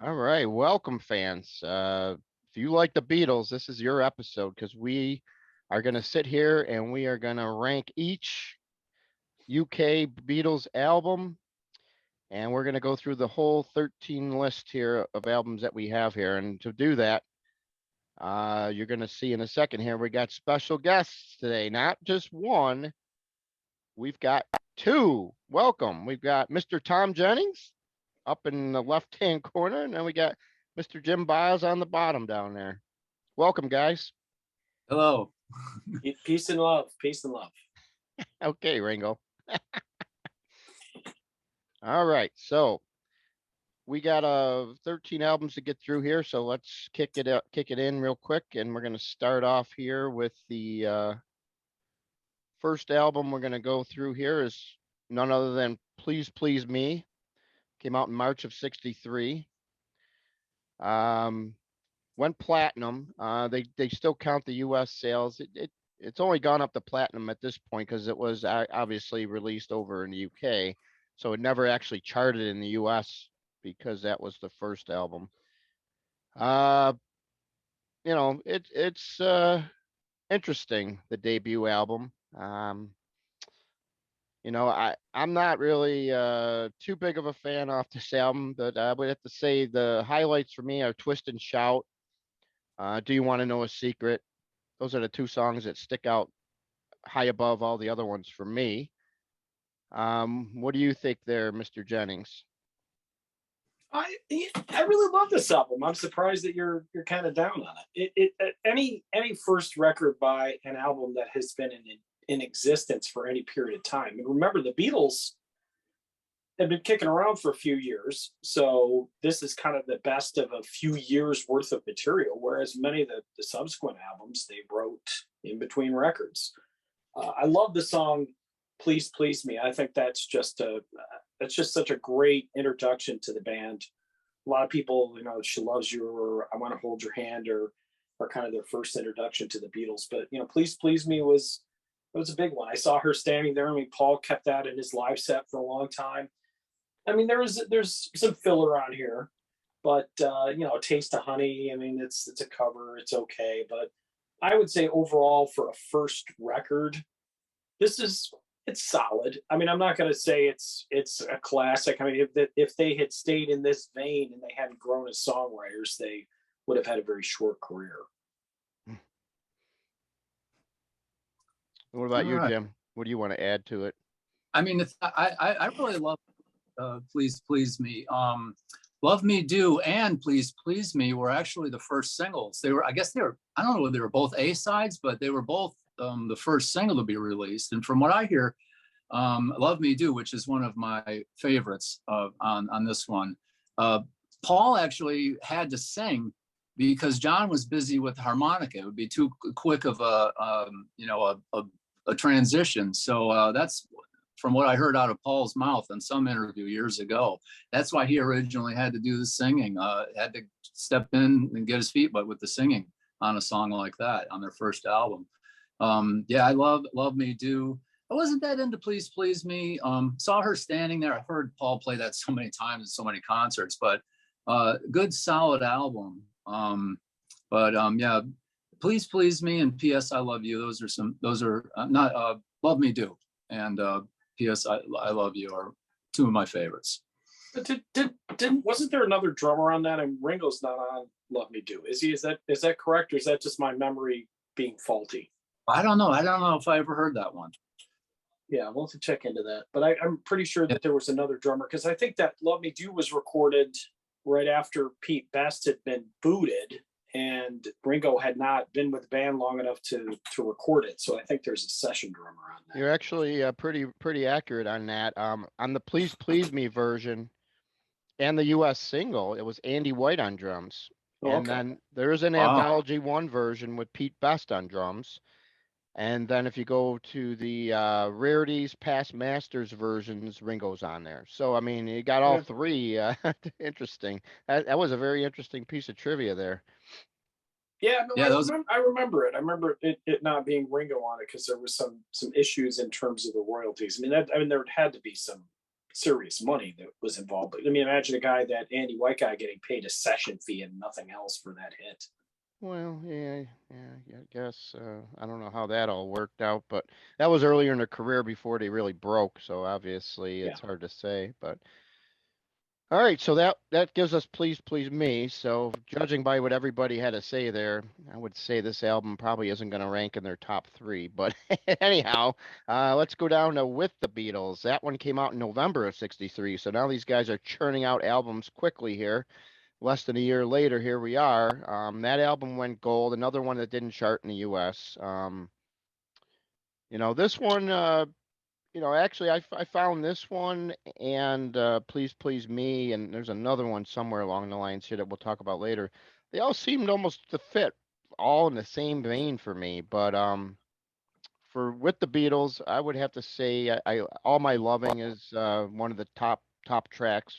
All right, welcome fans. If you like the Beatles, this is your episode because we are going to sit here and we are going to rank each UK Beatles album, and we're going to go through the whole 13 list here of albums that we have here. And to do that, you're going to see in a second here, we got special guests today, not just one. We've got two. Welcome. We've got Mr. Thom Jennings up in the left-hand corner, and then we got Mr. Jim Baase on the bottom down there. Welcome, guys. Hello. Peace and love. Peace and love. Okay, Ringo. All right, so we got 13 albums to get through here, so let's kick it in real quick, and we're going to start off here with the first album we're going to go through here is none other than Please Please Me. Came out in March of '63. Went platinum. They still count the U.S. sales. It's only gone up to platinum at this point because it was obviously released over in the UK, so it never actually charted in the U.S. because that was the first album. It's interesting, the debut album. I'm not really too big of a fan off this album, but I would have to say the highlights for me are Twist and Shout. Do You Want to Know a Secret? Those are the two songs that stick out high above all the other ones for me. What do you think there, Mr. Jennings? I really love this album. I'm surprised that you're kind of down on it. Any first record by an album that has been in existence for any period of time. And remember, the Beatles have been kicking around for a few years, so this is kind of the best of a few years worth of material, whereas many of the subsequent albums they wrote in between records. I love the song Please Please Me. I think that's just such a great introduction to the band. A lot of people, She Loves You or I Want to Hold Your Hand are kind of their first introduction to the Beatles, but Please Please Me was a big one. I saw her standing there. I mean, Paul kept that in his live set for a long time. I mean, there's some filler on here, but Taste of Honey. I mean, it's a cover. It's okay, but I would say overall for a first record, it's solid. I mean, I'm not going to say it's a classic. I mean, if they had stayed in this vein and they hadn't grown as songwriters, they would have had a very short career. What about you, Jim? What do you want to add to it? I mean, I really love Please Please Me. Love Me Do and Please Please Me were actually the first singles. I don't know whether they were both A-sides, but they were both the first single to be released. And from what I hear, Love Me Do, which is one of my favorites on this one, Paul actually had to sing because John was busy with the harmonica. It would be too quick of a transition. So that's from what I heard out of Paul's mouth in some interview years ago. That's why he originally had to do the singing, had to step in and get his feet wet with the singing on a song like that on their first album. I love Me Do. I wasn't that into Please Please Me. Saw her standing there. I've heard Paul play that so many times in so many concerts, but good solid album. Please Please Me and P.S. I Love You. Those are not Love Me Do and P.S. I Love You are two of my favorites. But wasn't there another drummer on that? And Ringo's not on Love Me Do. Is he? Is that correct, or is that just my memory being faulty? I don't know if I ever heard that one. Yeah, we'll have to check into that. But I'm pretty sure that there was another drummer, because I think that Love Me Do was recorded right after Pete Best had been booted, and Ringo had not been with the band long enough to record it. So I think there's a session drummer on that. You're actually pretty accurate on that. On the Please Please Me version and the U.S. single, it was Andy White on drums. And then there is an Anthology 1 version with Pete Best on drums. And then if you go to the Rarities Past Masters versions, Ringo's on there. So, I mean, you got all three. Interesting. That was a very interesting piece of trivia there. Yeah, no, I remember it. I remember it not being Ringo on it because there was some issues in terms of the royalties. I mean, there had to be some serious money that was involved. But I mean, imagine a guy that Andy White guy getting paid a session fee and nothing else for that hit. Well, yeah, I guess I don't know how that all worked out, but that was earlier in their career before they really broke. So obviously, Yeah. it's hard to say. But all right, so that gives us Please Please Me. So judging by what everybody had to say there, I would say this album probably isn't going to rank in their top three. But anyhow, let's go down to With the Beatles. That one came out in November of '63. So now these guys are churning out albums quickly here. Less than a year later, here we are. That album went gold. Another one that didn't chart in the U.S. This one, actually, I found this one and Please Please Me, and there's another one somewhere along the lines here that we'll talk about later. They all seemed almost to fit, all in the same vein for me. But for With the Beatles, I would have to say I All My Loving is one of the top tracks.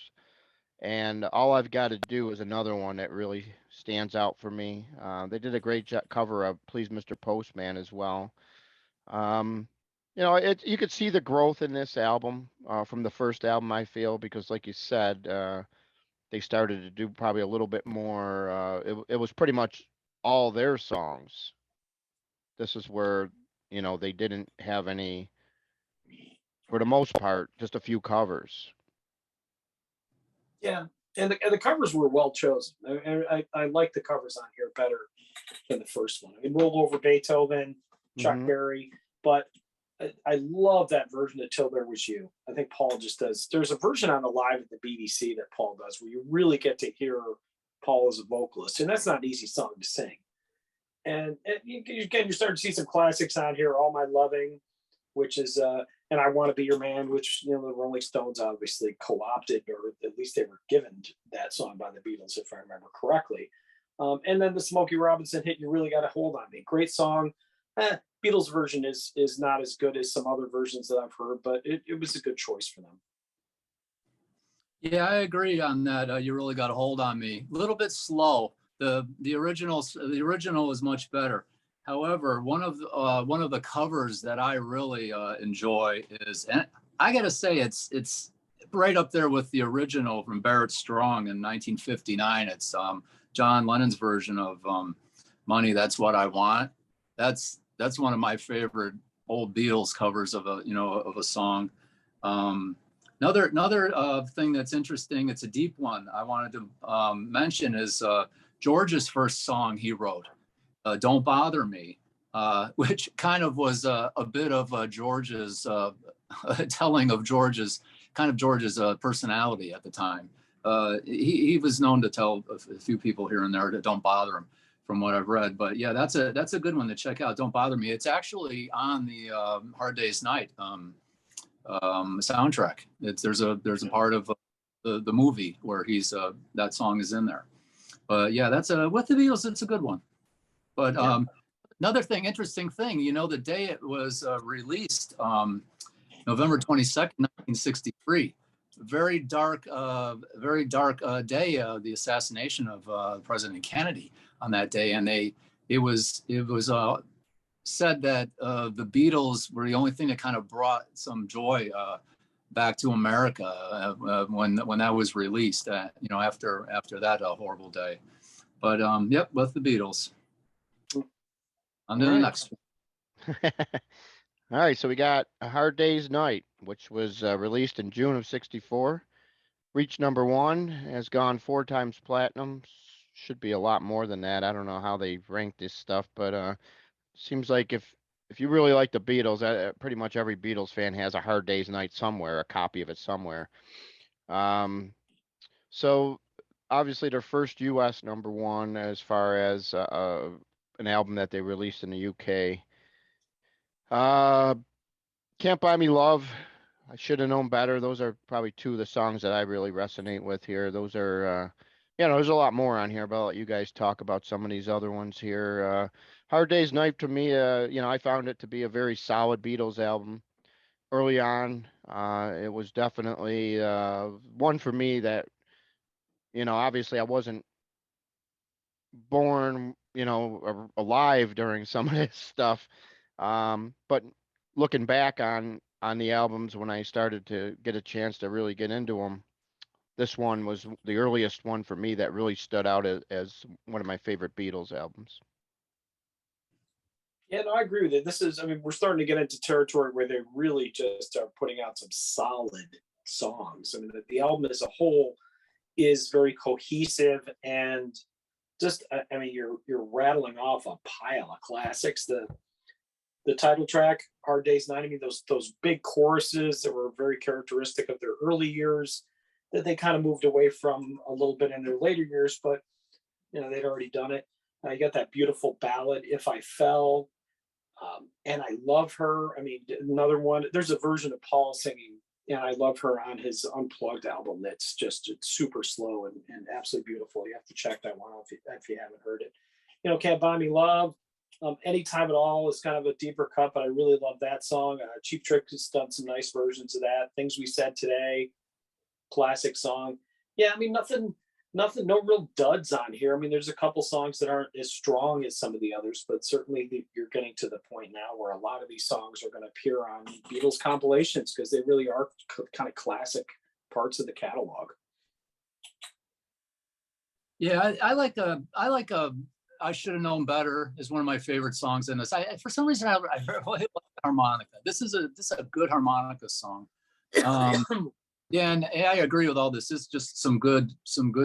And All I've Got to Do is another one that really stands out for me. They did a great cover of Please Mr. Postman as well. Um, you could see the growth in this album from the first album, I feel, because like you said, they started to do probably a little bit more. It was pretty much all their songs. This is where, they didn't have any, for the most part, just a few covers. Yeah, and the covers were well chosen. I like the covers on here better than the first one. I mean, Roll Over Beethoven, Chuck Mhm. Berry, but I love that version of Till There Was You. I think Paul just does. There's a version on the live at the BBC that Paul does where you really get to hear Paul as a vocalist, and that's not an easy song to sing. And again, you start to see some classics on here. All My Loving, which is and I Want to Be Your Man, which the Rolling Stones obviously co-opted, or at least they were given that song by the Beatles, if I remember correctly. And then the Smokey Robinson hit, You Really Got a Hold on Me. Great song. Beatles version is not as good as some other versions that I've heard, but it was a good choice for them. Yeah, I agree on that. You really got a hold on me. A little bit slow. The original is much better. However, one of the covers that I really enjoy is, and I got to say, it's right up there with the original from Barrett Strong in 1959. It's John Lennon's version of "Money That's What I Want." That's one of my favorite old Beatles covers of a song. Another thing that's interesting, it's a deep one I wanted to mention, is George's first song he wrote, Don't Bother Me, which kind of was a bit of George's telling of George's personality at the time. He was known to tell a few people here and there to don't bother him, from what I've read. But yeah, that's a good one to check out. Don't Bother Me. It's actually on the Hard Day's Night soundtrack. There's a part of the movie where that song is in there. But yeah, that's with the Beatles. It's a good one. But another interesting thing, the day it was released, November 22nd, 1963, very dark day, the assassination of President Kennedy on that day, and it was said that the Beatles were the only thing that kind of brought some joy back to America when that was released. After that horrible day. But yep, with the Beatles. On to the next one. All right, so we got A Hard Day's Night, which was released in June of '64. Reached #1, has gone 4 times platinum. Should be a lot more than that. I don't know how they ranked this stuff, but seems like if you really like the Beatles, pretty much every Beatles fan has A Hard Day's Night somewhere, a copy of it somewhere. So obviously their first U.S. #1 as far as an album that they released in the UK. Can't Buy Me Love. I should have known better. Those are probably 2 of the songs that I really resonate with here. Those are, there's a lot more on here, but I'll let you guys talk about some of these other ones here. Hard Day's Night to me, I found it to be a very solid Beatles album early on. It was definitely one for me that, obviously I wasn't born, alive during some of this stuff. But looking back on on the albums when I started to get a chance to really get into them. This one was the earliest one for me that really stood out as one of my favorite Beatles albums. Yeah, no, I agree with it. This is, I mean, we're starting to get into territory where they really just are putting out some solid songs. I mean, the album as a whole is very cohesive and just, I mean, you're rattling off a pile of classics. The title track, "Hard Day's Night," I mean, those big choruses that were very characteristic of their early years that they kind of moved away from a little bit in their later years, but you know, they'd already done it. You got that beautiful ballad, "If I Fell," and I Love Her. I mean, another one. There's a version of Paul singing "And I Love Her" on his Unplugged album that's just, it's super slow and absolutely beautiful. You have to check that one out if you haven't heard it. You know, "Can't Buy Me Love," "Anytime at All" is kind of a deeper cut, but I really love that song. Cheap Trick has done some nice versions of that. "Things We Said Today," classic song. Yeah, I mean, nothing, no real duds on here. I mean, there's a couple songs that aren't as strong as some of the others, but certainly you're getting to the point now where a lot of these songs are going to appear on Beatles compilations because they really are kind of classic parts of the catalog. Yeah, I like "I Should Have Known Better" is one of my favorite songs in this. For some reason I really like the harmonica. This is a good harmonica song. Yeah, and I agree with all this. It's just some good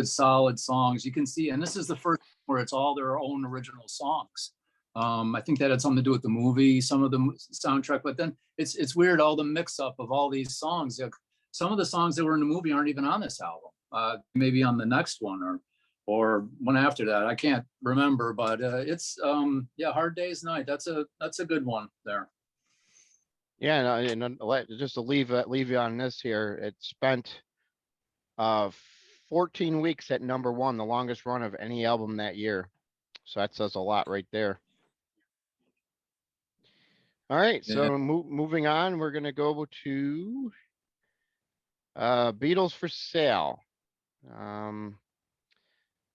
solid songs. You can see, and this is the first where it's all their own original songs. I think that had something to do with the movie, some of the soundtrack, but then it's weird, all the mix up of all these songs. Like, some of the songs that were in the movie aren't even on this album. Maybe on the next one or one after that. I can't remember, but it's yeah, "Hard Day's Night." That's a good one there. Yeah, and just to leave you on this here, it spent 14 weeks at number one, the longest run of any album that year. So that says a lot right there. All right, Yeah. so moving on, we're gonna go to Beatles for Sale.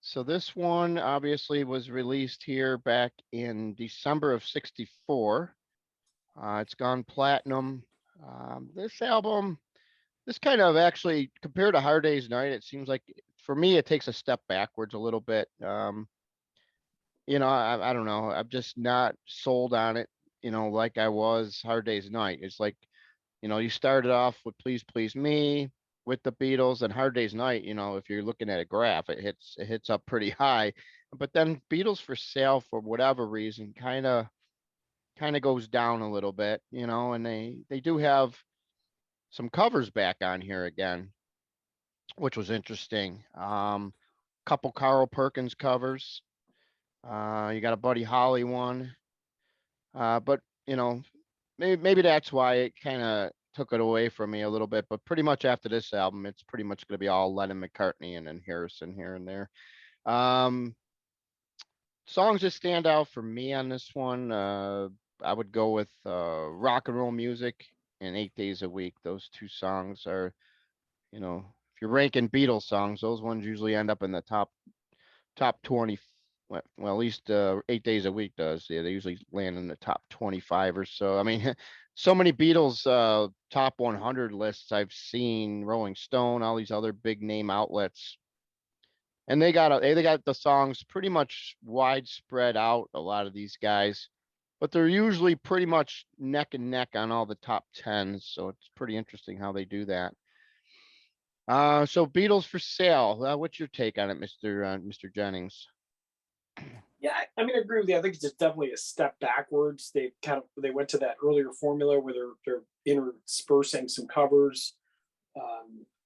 So this one obviously was released here back in December of '64. It's gone platinum. This album, this kind of actually, compared to Hard Day's Night, it seems like for me it takes a step backwards a little bit. I don't know. I'm just not sold on it, like I was Hard Day's Night. It's like, you started off with Please Please Me with the Beatles, and Hard Day's Night, if you're looking at a graph, it hits up pretty high. But then Beatles for Sale, for whatever reason, kind of goes down a little bit, and they do have some covers back on here again, which was interesting. Couple Carl Perkins covers. You got a Buddy Holly one. But maybe that's why it kind of took it away from me a little bit. But pretty much after this album, it's pretty much going to be all Lennon, McCartney, and then Harrison here and there. Songs that stand out for me on this one, I would go with Rock and Roll Music and 8 Days a Week. Those two songs are, if you're ranking Beatles songs, those ones usually end up in the top 20. Well, at least 8 Days a Week does. Yeah, they usually land in the top 25 or so. I mean, so many Beatles top 100 lists I've seen, Rolling Stone, all these other big name outlets, and they got the songs pretty much widespread out. A lot of these guys, but they're usually pretty much neck and neck on all the top 10s. So it's pretty interesting how they do that. So Beatles for Sale. What's your take on it, Mr. Jennings? Yeah, I mean, I agree with you. I think it's definitely a step backwards. They went to that earlier formula where they're interspersing some covers,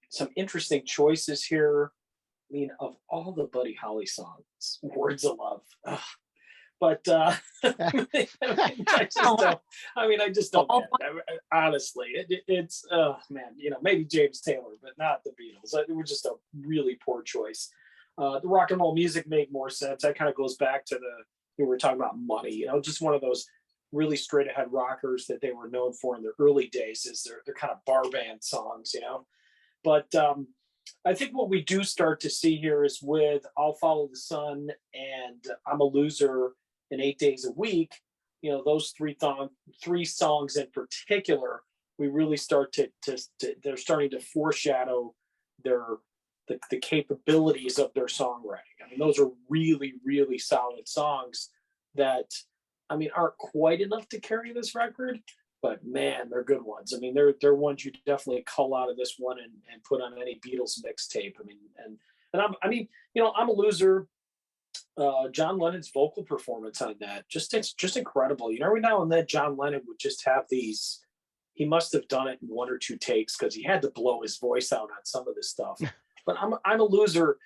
some interesting choices here. I mean, of all the Buddy Holly songs, "Words of Love," ugh. But I just don't get it. Honestly, it's man, maybe James Taylor, but not the Beatles. It was just a really poor choice. The Rock and Roll Music made more sense. That kind of goes back to we were talking about Money, just one of those really straight ahead rockers that they were known for in their early days. Is they're kind of bar band songs, But I think what we do start to see here is with "I'll Follow the Sun" and "I'm a Loser" and 8 Days a Week, those three songs in particular we really start to they're starting to foreshadow the capabilities of their songwriting. I mean, those are really, really solid songs that, I mean, aren't quite enough to carry this record, but man, they're good ones. I mean, they're ones you definitely cull out of this one and put on any Beatles mixtape. I mean, I'm a loser. John Lennon's vocal performance on that, it's just incredible. You know, every now and then John Lennon would just have these, he must have done it in one or two takes because he had to blow his voice out on some of this stuff. But I'm a loser.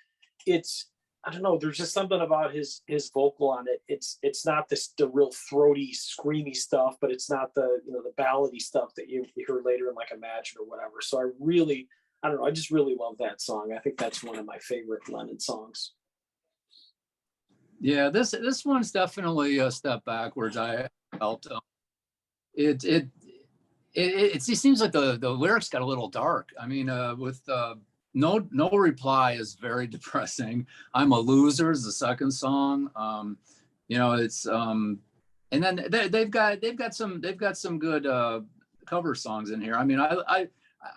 I don't know. There's just something about his vocal on it. It's not the real throaty, screamy stuff, but it's not the ballady stuff that you hear later in like Imagine or whatever. So I don't know. I just really love that song. I think that's one of my favorite Lennon songs. Yeah, this one's definitely a step backwards. I felt it seems like the lyrics got a little dark. I mean, with no reply is very depressing. I'm a Loser is the second song. It's and then they've got some good cover songs in here. I mean, I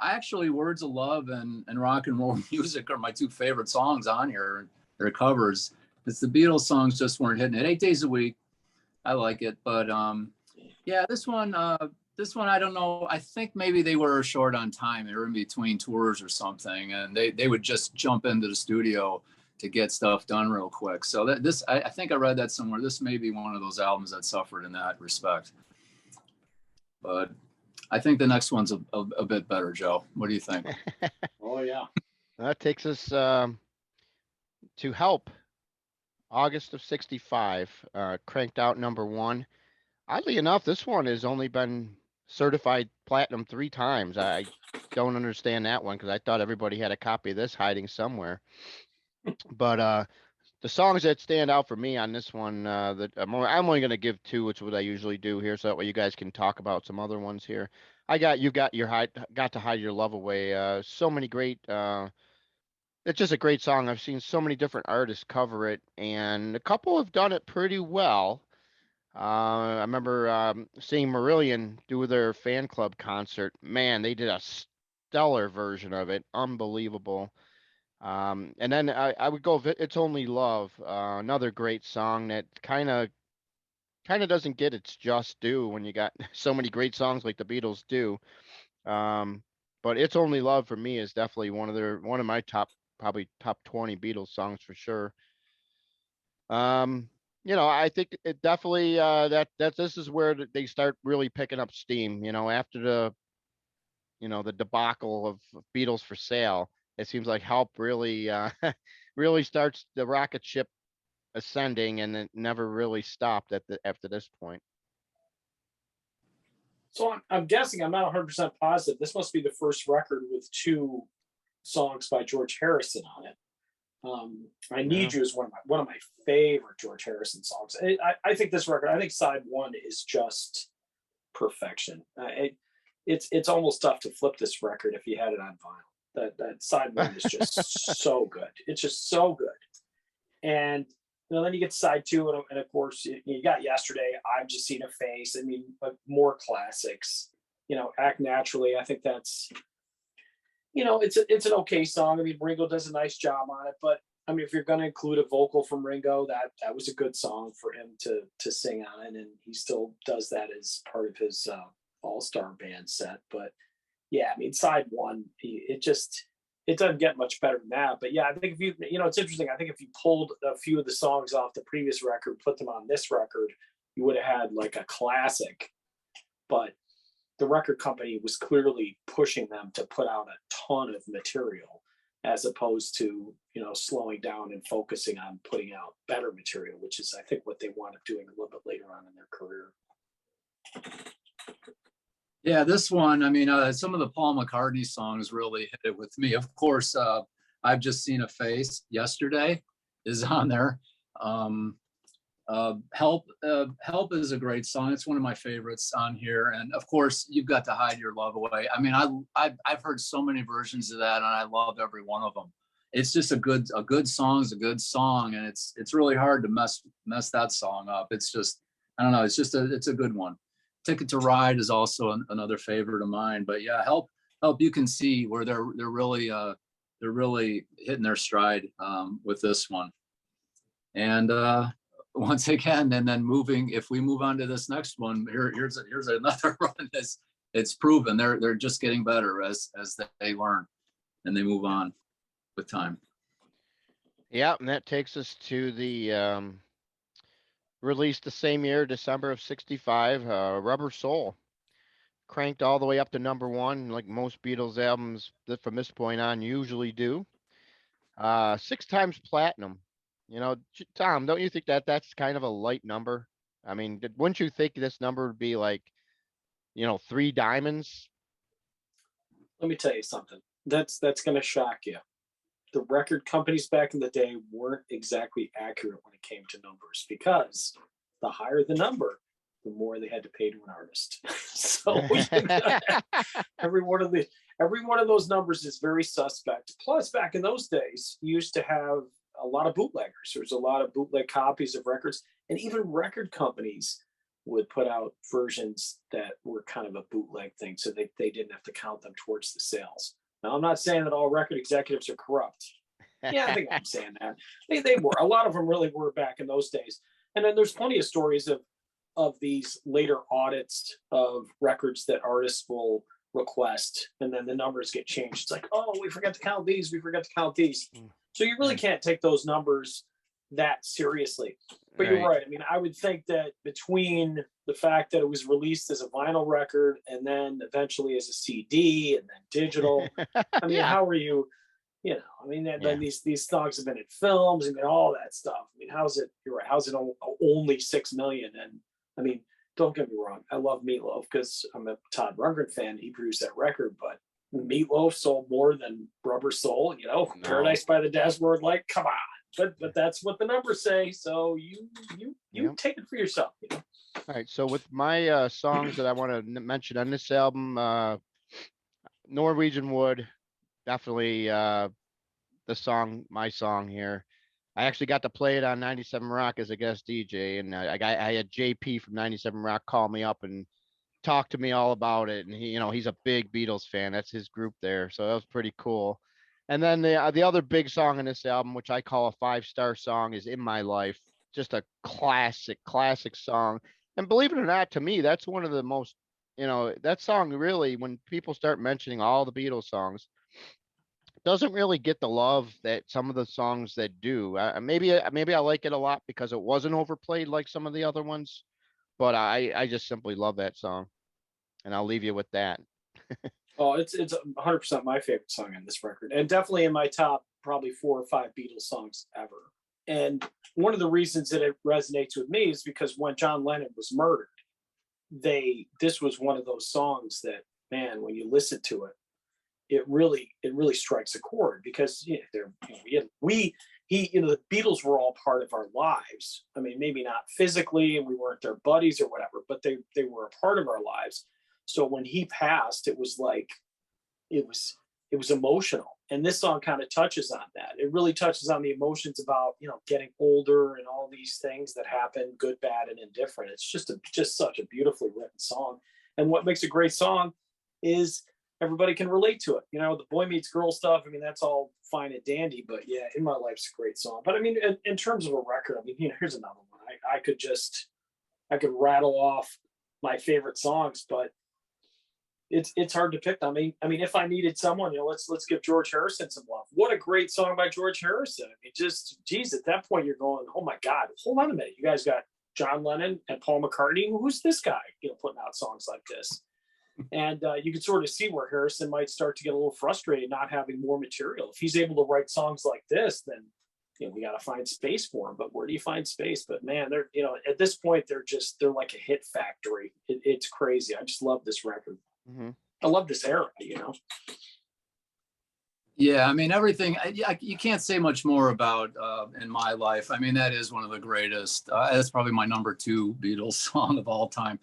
actually, Words of Love and Rock and Roll Music are my two favorite songs on here. They're covers. It's the Beatles songs just weren't hitting it. 8 days a week, I like it, but yeah, this one I don't know. I think maybe they were short on time. They were in between tours or something, and they would just jump into the studio to get stuff done real quick. So I think I read that somewhere. This may be one of those albums that suffered in that respect. But I think the next one's a bit better, Joe. What do you think? Oh yeah. That takes us to Help. August of '65, cranked out #1. Oddly enough, this one has only been certified platinum 3 times. I don't understand that one because I thought everybody had a copy of this hiding somewhere. But the songs that stand out for me on this one, that I'm only going to give 2, which is what I usually do here, so that way you guys can talk about some other ones here. Got to Hide Your Love Away. So many great. It's just a great song. I've seen so many different artists cover it, and a couple have done it pretty well. I remember seeing Marillion do their fan club concert. Man, they did a stellar version of it. Unbelievable. And then I would go It's Only Love, another great song that kind of doesn't get its just due when you got so many great songs like the Beatles do. But It's Only Love for me is definitely one of my probably top 20 Beatles songs for sure. I think it definitely that this is where they start really picking up steam. After the debacle of Beatles for Sale, it seems like Help really really starts the rocket ship ascending, and it never really stopped after this point. So I'm guessing, I'm not 100% positive, this must be the first record with 2 songs by George Harrison on it. I Need You is one of my favorite George Harrison songs. I think this record, I think side 1 is just perfection. It's almost tough to flip this record if you had it on vinyl. That side 1 is just so good. It's just so good. And then you get to side 2, and of course you got Yesterday, I've Just Seen a Face. I mean, more classics. Act Naturally. I think that's, it's an okay song. I mean, Ringo does a nice job on it, but I mean, if you're going to include a vocal from Ringo, that was a good song for him to sing on it, and he still does that as part of his all-star band set. But yeah, I mean, side 1, it doesn't get much better than that. But yeah, I think if it's interesting. I think if you pulled a few of the songs off the previous record, put them on this record, you would have had like a classic. But the record company was clearly pushing them to put out a ton of material, as opposed to, slowing down and focusing on putting out better material, which is, I think, what they wound up doing a little bit later on in their career. Yeah, this one, I mean, some of the Paul McCartney songs really hit it with me. Of course, I've Just Seen a Face, Yesterday is on there. Help is a great song. It's one of my favorites on here. And of course, You've Got to Hide Your Love Away. I mean, I've heard so many versions of that, and I love every one of them. It's just a good song is a good song, and it's really hard to mess that song up. It's just, I don't know, it's a good one. Ticket to Ride is also another favorite of mine. But yeah, Help, you can see where they're really hitting their stride with this one. And once again, and then if we move on to this next one, here's another one that's it's proven they're just getting better as they learn and they move on with time. Yeah, and that takes us to the released the same year, December of '65, Rubber Soul. Cranked all the way up to #1, like most Beatles albums that from this point on usually do. 6 times platinum. You know, Tom, don't you think that that's kind of a light number? I mean, wouldn't you think this number would be like, 3 diamonds? Let me tell you something. That's going to shock you. The record companies back in the day weren't exactly accurate when it came to numbers, because the higher the number, the more they had to pay to an artist. So every one of those numbers is very suspect. Plus, back in those days, you used to have a lot of bootleggers. There was a lot of bootleg copies of records, and even record companies would put out versions that were kind of a bootleg thing, so they didn't have to count them towards the sales. Now, I'm not saying that all record executives are corrupt. Yeah, I think I'm saying that. They were. A lot of them really were back in those days. And then there's plenty of stories of these later audits of records that artists will request, and then the numbers get changed. It's like, oh, we forgot to count these. We forgot to count these. So you really can't take those numbers that seriously. But Right. You're right. I mean, I would think that between the fact that it was released as a vinyl record and then eventually as a CD and then digital, I mean, Yeah. how are you? I mean, then these songs have been in films and all that stuff. I mean, how's it? You're right. How's it only 6 million? And I mean, don't get me wrong. I love Meatloaf because I'm a Todd Rundgren fan. He produced that record, but Meatloaf sold more than Rubber Soul. No. Paradise by the Dashboard Light. Come on. But that's what the numbers say. So you Yep. take it for yourself. All right. So with my songs that I want to mention on this album, Norwegian Wood, definitely my song here. I actually got to play it on 97 Rock as a guest DJ, and I had JP from 97 Rock call me up and talk to me all about it. And he's a big Beatles fan. That's his group there, so that was pretty cool. And then the other big song in this album, which I call a 5-star song, is "In My Life." Just a classic song. And believe it or not, to me, that's one of the most, that song really, when people start mentioning all the Beatles songs, doesn't really get the love that some of the songs that do. Maybe I like it a lot because it wasn't overplayed like some of the other ones, but I just simply love that song, and I'll leave you with that. Oh, it's 100% my favorite song on this record, and definitely in my top probably 4 or 5 Beatles songs ever. And one of the reasons that it resonates with me is because when John Lennon was murdered, this was one of those songs that, man, when you listen to it, it really strikes a chord, because the Beatles were all part of our lives. I mean, maybe not physically, and we weren't their buddies or whatever, but they were a part of our lives. So when he passed, it was like it was emotional, and this song kind of touches on that. It really touches on the emotions about getting older and all these things that happen, good, bad, and indifferent. It's just such a beautifully written song, and what makes a great song is everybody can relate to it. The boy meets girl stuff, I mean, that's all fine and dandy, but yeah, In My Life's a great song. But I mean, in terms of a record, I mean, here's another one. I could rattle off my favorite songs, but it's hard to pick. I mean, if I needed someone, let's give George Harrison some love. What a great song by George Harrison. I mean, geez, at that point you're going, oh my God, hold on a minute. You guys got John Lennon and Paul McCartney. Who's this guy, putting out songs like this? And you can sort of see where Harrison might start to get a little frustrated not having more material. If he's able to write songs like this, then we got to find space for him. But where do you find space? But man, they're at this point they're like a hit factory. It's crazy. I just love this record. Mm-hmm. I love this era. Yeah, I mean, everything. You can't say much more about In My Life. I mean, that is one of the greatest. That's probably my #2 Beatles song of all time.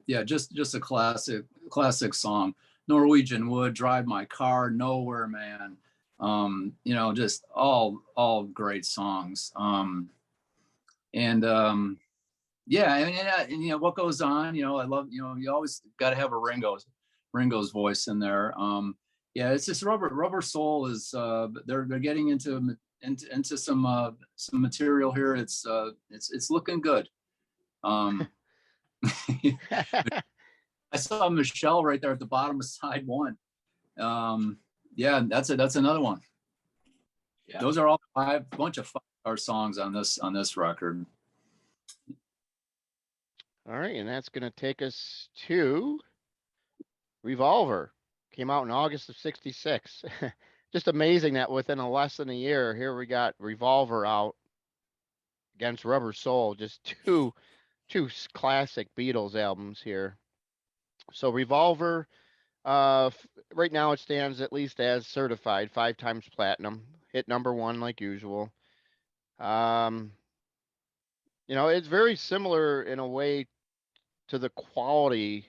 Yeah, just a classic song. Norwegian Wood, Drive My Car, Nowhere Man. Just all great songs. Yeah, and you know what goes on. You know, I love, you know, you always got to have a Ringo's voice in there. Yeah, it's just Rubber Soul is they're getting into some material here. It's looking good. Um, I saw Michelle right there at the bottom of side one. Yeah, that's another one. Yeah. Those are all bunch of 5-star songs on this record. All right, and that's gonna take us to Revolver. Came out in August of '66. Just amazing that within a less than a year, here we got Revolver out against Rubber Soul. Just two classic Beatles albums here. So Revolver, right now it stands at least as certified 5 times platinum, hit #1 like usual. Um, it's very similar in a way to the quality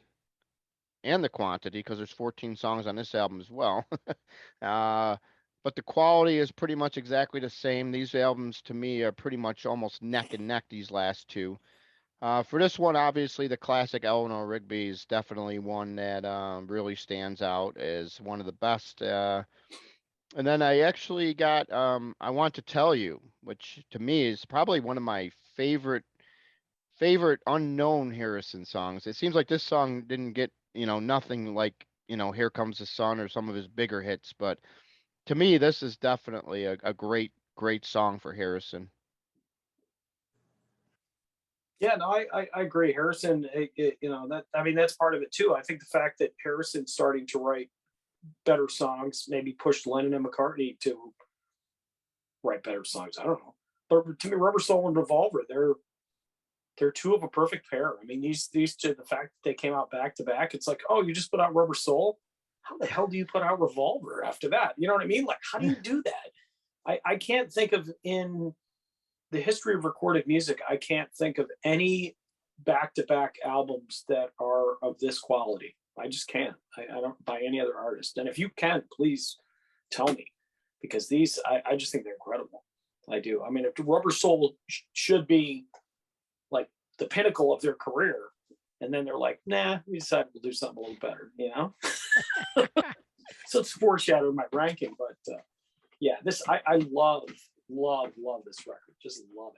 and the quantity because there's 14 songs on this album as well. uh, but the quality is pretty much exactly the same. These albums to me are pretty much almost neck and neck. These last two. For this one, obviously, the classic Eleanor Rigby is definitely one that really stands out as one of the best. And then I actually got I Want to Tell You, which to me is probably one of my favorite unknown Harrison songs. It seems like this song didn't get, nothing like, Here Comes the Sun or some of his bigger hits, but to me, this is definitely a great song for Harrison. Yeah, no, I agree. Harrison, that I mean that's part of it too. I think the fact that Harrison's starting to write better songs maybe pushed Lennon and McCartney to write better songs. I don't know, but to me, Rubber Soul and Revolver, they're two of a perfect pair. I mean, these two, the fact that they came out back to back, it's like, oh, you just put out Rubber Soul. How the hell do you put out Revolver after that? You know what I mean? Like, how do you do that? I can't think of in the history of recorded music, I can't think of any back-to-back albums that are of this quality. I just can't. I don't by any other artist. And if you can, please tell me, because these I just think they're incredible. I do. I mean, if Rubber Soul should be like the pinnacle of their career, and then they're like, nah, we decided we'll do something a little better, So it's foreshadowing my ranking, but yeah, this I love this record. Just love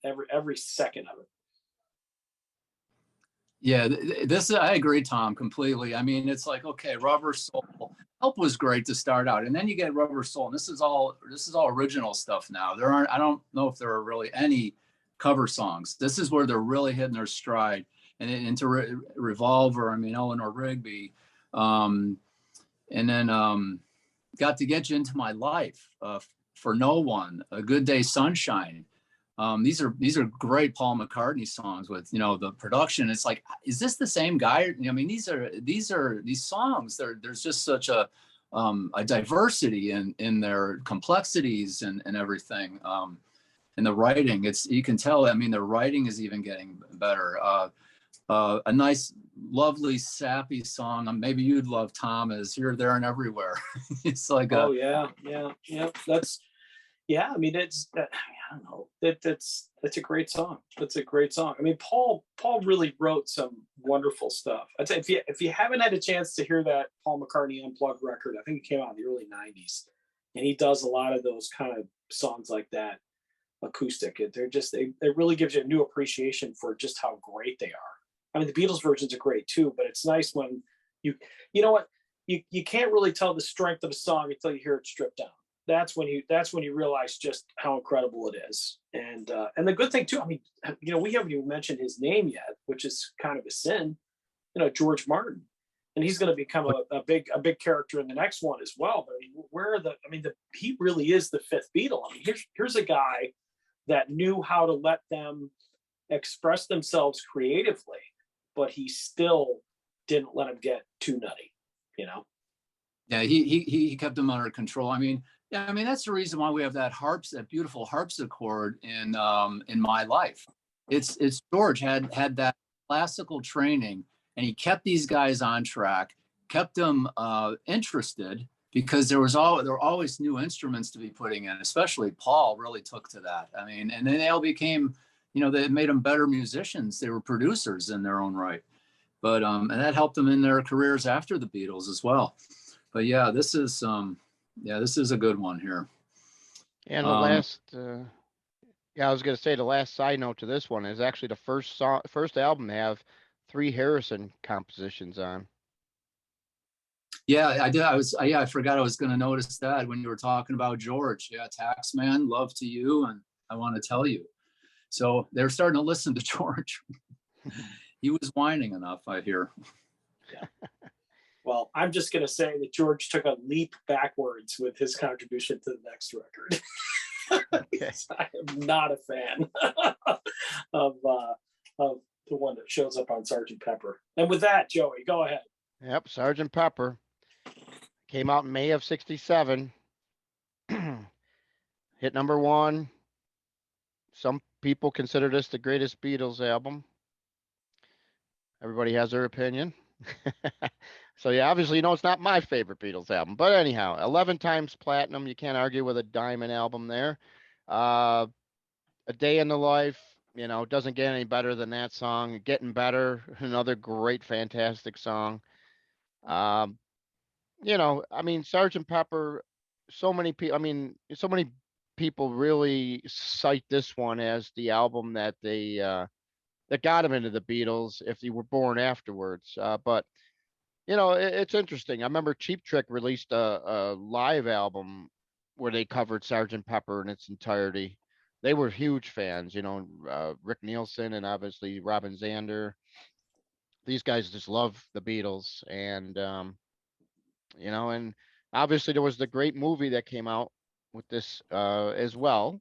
it. Every second of it. Yeah, this I agree, Tom, completely. I mean, it's like, okay, Rubber Soul, Help was great to start out, and then you get Rubber Soul, and this is all original stuff now. I don't know if there are really any cover songs. This is where they're really hitting their stride, and into Revolver. I mean, Eleanor Rigby, and then Got to Get You Into My Life, For No One, A Good Day Sunshine. These are great Paul McCartney songs with, the production. It's like, is this the same guy? I mean, these songs. There's just such a diversity in their complexities and everything. And the writing, you can tell. I mean, the writing is even getting better. A nice, lovely, sappy song. Maybe you'd love, Tom, is Here, There, and Everywhere. It's like, oh yeah. I mean, I don't know. That's a great song. That's a great song. I mean, Paul really wrote some wonderful stuff. I'd say if you haven't had a chance to hear that Paul McCartney Unplugged record, I think it came out in the early '90s, and he does a lot of those kind of songs like that, acoustic. It really gives you a new appreciation for just how great they are. I mean, the Beatles versions are great too, but it's nice when you know what, you can't really tell the strength of a song until you hear it stripped down. That's when you realize just how incredible it is. And the good thing too, I mean, we haven't even mentioned his name yet, which is kind of a sin. George Martin, and he's going to become a big character in the next one as well. But he really is the fifth Beatle. I mean, here's a guy that knew how to let them express themselves creatively, but he still didn't let them get too nutty. Yeah, he kept them under control. I mean, that's the reason why we have that beautiful harpsichord in My Life. It's George had that classical training, and he kept these guys on track, kept them interested, because there were always new instruments to be putting in. Especially Paul really took to that. I mean, and then they all became, you know, that made them better musicians. They were producers in their own right. But and that helped them in their careers after the Beatles as well. But yeah, this is a good one here. And the last, yeah, I was gonna say the last side note to this one is actually the first album to have 3 Harrison compositions on. Yeah, I did. I forgot I was going to notice that when you were talking about George. Yeah, Taxman, Love to You, and I Want to Tell You. So they're starting to listen to George. He was whining enough, I hear. Yeah. Well, I'm just going to say that George took a leap backwards with his contribution to the next record. Okay. I am not a fan of the one that shows up on Sgt. Pepper. And with that, Joey, go ahead. Yep, Sgt. Pepper came out in May of '67. Hit number 1. Some people consider this the greatest Beatles album. Everybody has their opinion. So yeah, obviously, you know, it's not my favorite Beatles album, but anyhow, 11 times platinum. You can't argue with a diamond album there. A Day in the Life, you know, doesn't get any better than that song. Getting Better, another great, fantastic song. You know, I mean, Sgt. Pepper, so many people, I mean, so many people really cite this one as the album that that got him into the Beatles if they were born afterwards. But you know, it's interesting. I remember Cheap Trick released a live album where they covered Sgt. Pepper in its entirety. They were huge fans, you know, Rick Nielsen and obviously Robin Zander. These guys just love the Beatles, and you know, and obviously there was the great movie that came out with this as well.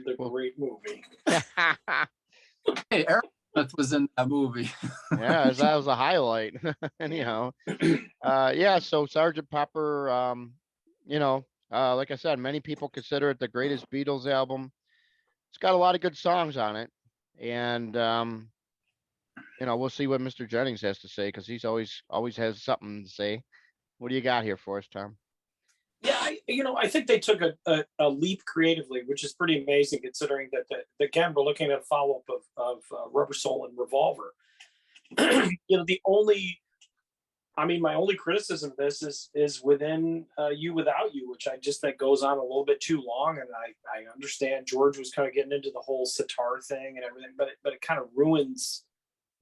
The great movie. Hey, Aerosmith was in that movie. Yeah, that was a highlight. Anyhow, yeah. So Sgt. Pepper, you know, like I said, many people consider it the greatest Beatles album. It's got a lot of good songs on it, and you know, we'll see what Mr. Jennings has to say because he's always has something to say. What do you got here for us, Tom? Yeah, I think they took a leap creatively, which is pretty amazing considering that again we're looking at a follow up of Rubber Soul and Revolver. You know, my only criticism of this is within You Without You, which I just think goes on a little bit too long, and I understand George was kind of getting into the whole sitar thing and everything, but it kind of ruins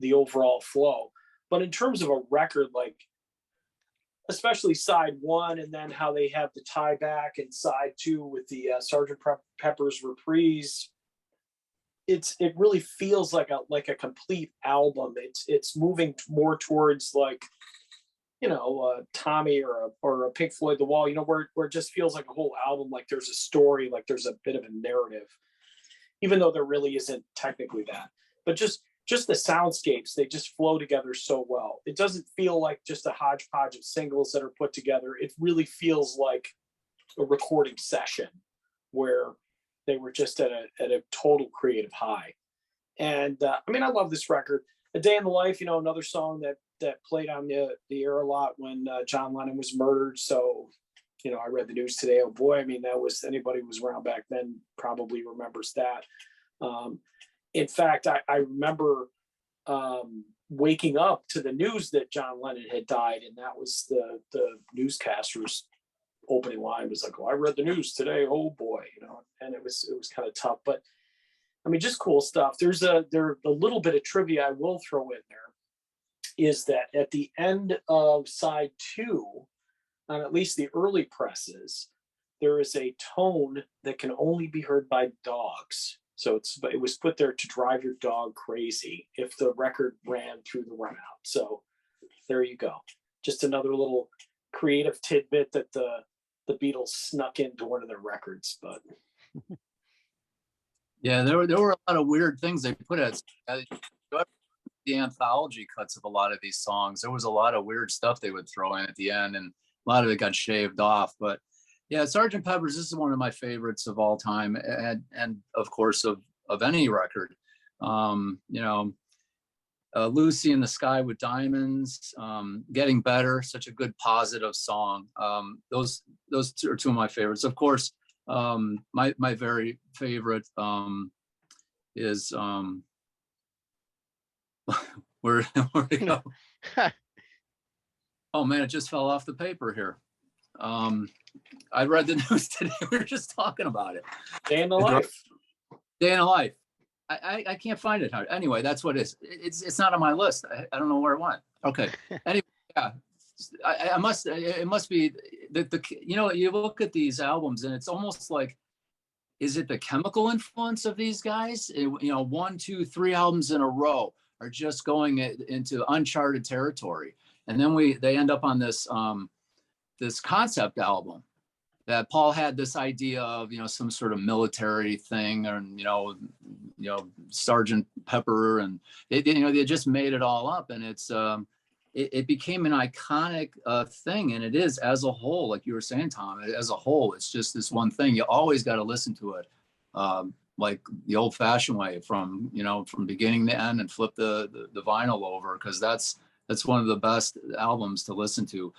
the overall flow. But in terms of a record, like especially side 1, and then how they have the tie back and side 2 with the Sgt. Pepper's reprise, it really feels like a complete album. It's moving more towards like, you know, Tommy or a Pink Floyd The Wall, you know, where it just feels like a whole album, like there's a story, like there's a bit of a narrative, even though there really isn't technically that. But just the soundscapes, they just flow together so well. It doesn't feel like just a hodgepodge of singles that are put together. It really feels like a recording session where they were just at a total creative high. And I love this record. A Day in the Life, you know, another song that played on the air a lot when John Lennon was murdered. So, you know, I read the news today. Oh boy, I mean, that was, anybody who was around back then probably remembers that. In fact, I remember waking up to the news that John Lennon had died, and that was the newscaster's opening line was like, "Oh, I read the news today. Oh boy," you know, and it was kind of tough, but I mean, just cool stuff. There's a little bit of trivia I will throw in there is that at the end of side 2, on at least the early presses, there is a tone that can only be heard by dogs. So it was put there to drive your dog crazy if the record ran through the run out. So there you go. Just another little creative tidbit that the Beatles snuck into one of their records. But yeah, there were a lot of weird things they put at the anthology cuts of a lot of these songs. There was a lot of weird stuff they would throw in at the end, and a lot of it got shaved off. But yeah, Sgt. Pepper's, this is one of my favorites of all time, and of course of any record. You know, Lucy in the Sky with Diamonds, Getting Better, such a good positive song. Those two are two of my favorites. Of course, my very favorite is where to go? Oh man, it just fell off the paper here. I read the news today. We were just talking about it. Day in the life. Day in the life. I can't find it. Anyway, that's what it is. It's not on my list. I don't know where it went. Okay. Anyway, yeah. It must be the you know, you look at these albums and it's almost like, is it the chemical influence of these guys? You know, 1, 2, 3 albums in a row are just going into uncharted territory. And then they end up on this this concept album that Paul had this idea of, you know, some sort of military thing, or you know, Sergeant Pepper, and they just made it all up, and it became an iconic thing, and it is as a whole, like you were saying, Tom. As a whole, it's just this one thing. You always got to listen to it, like the old-fashioned way, from beginning to end, and flip the vinyl over, because that's one of the best albums to listen to,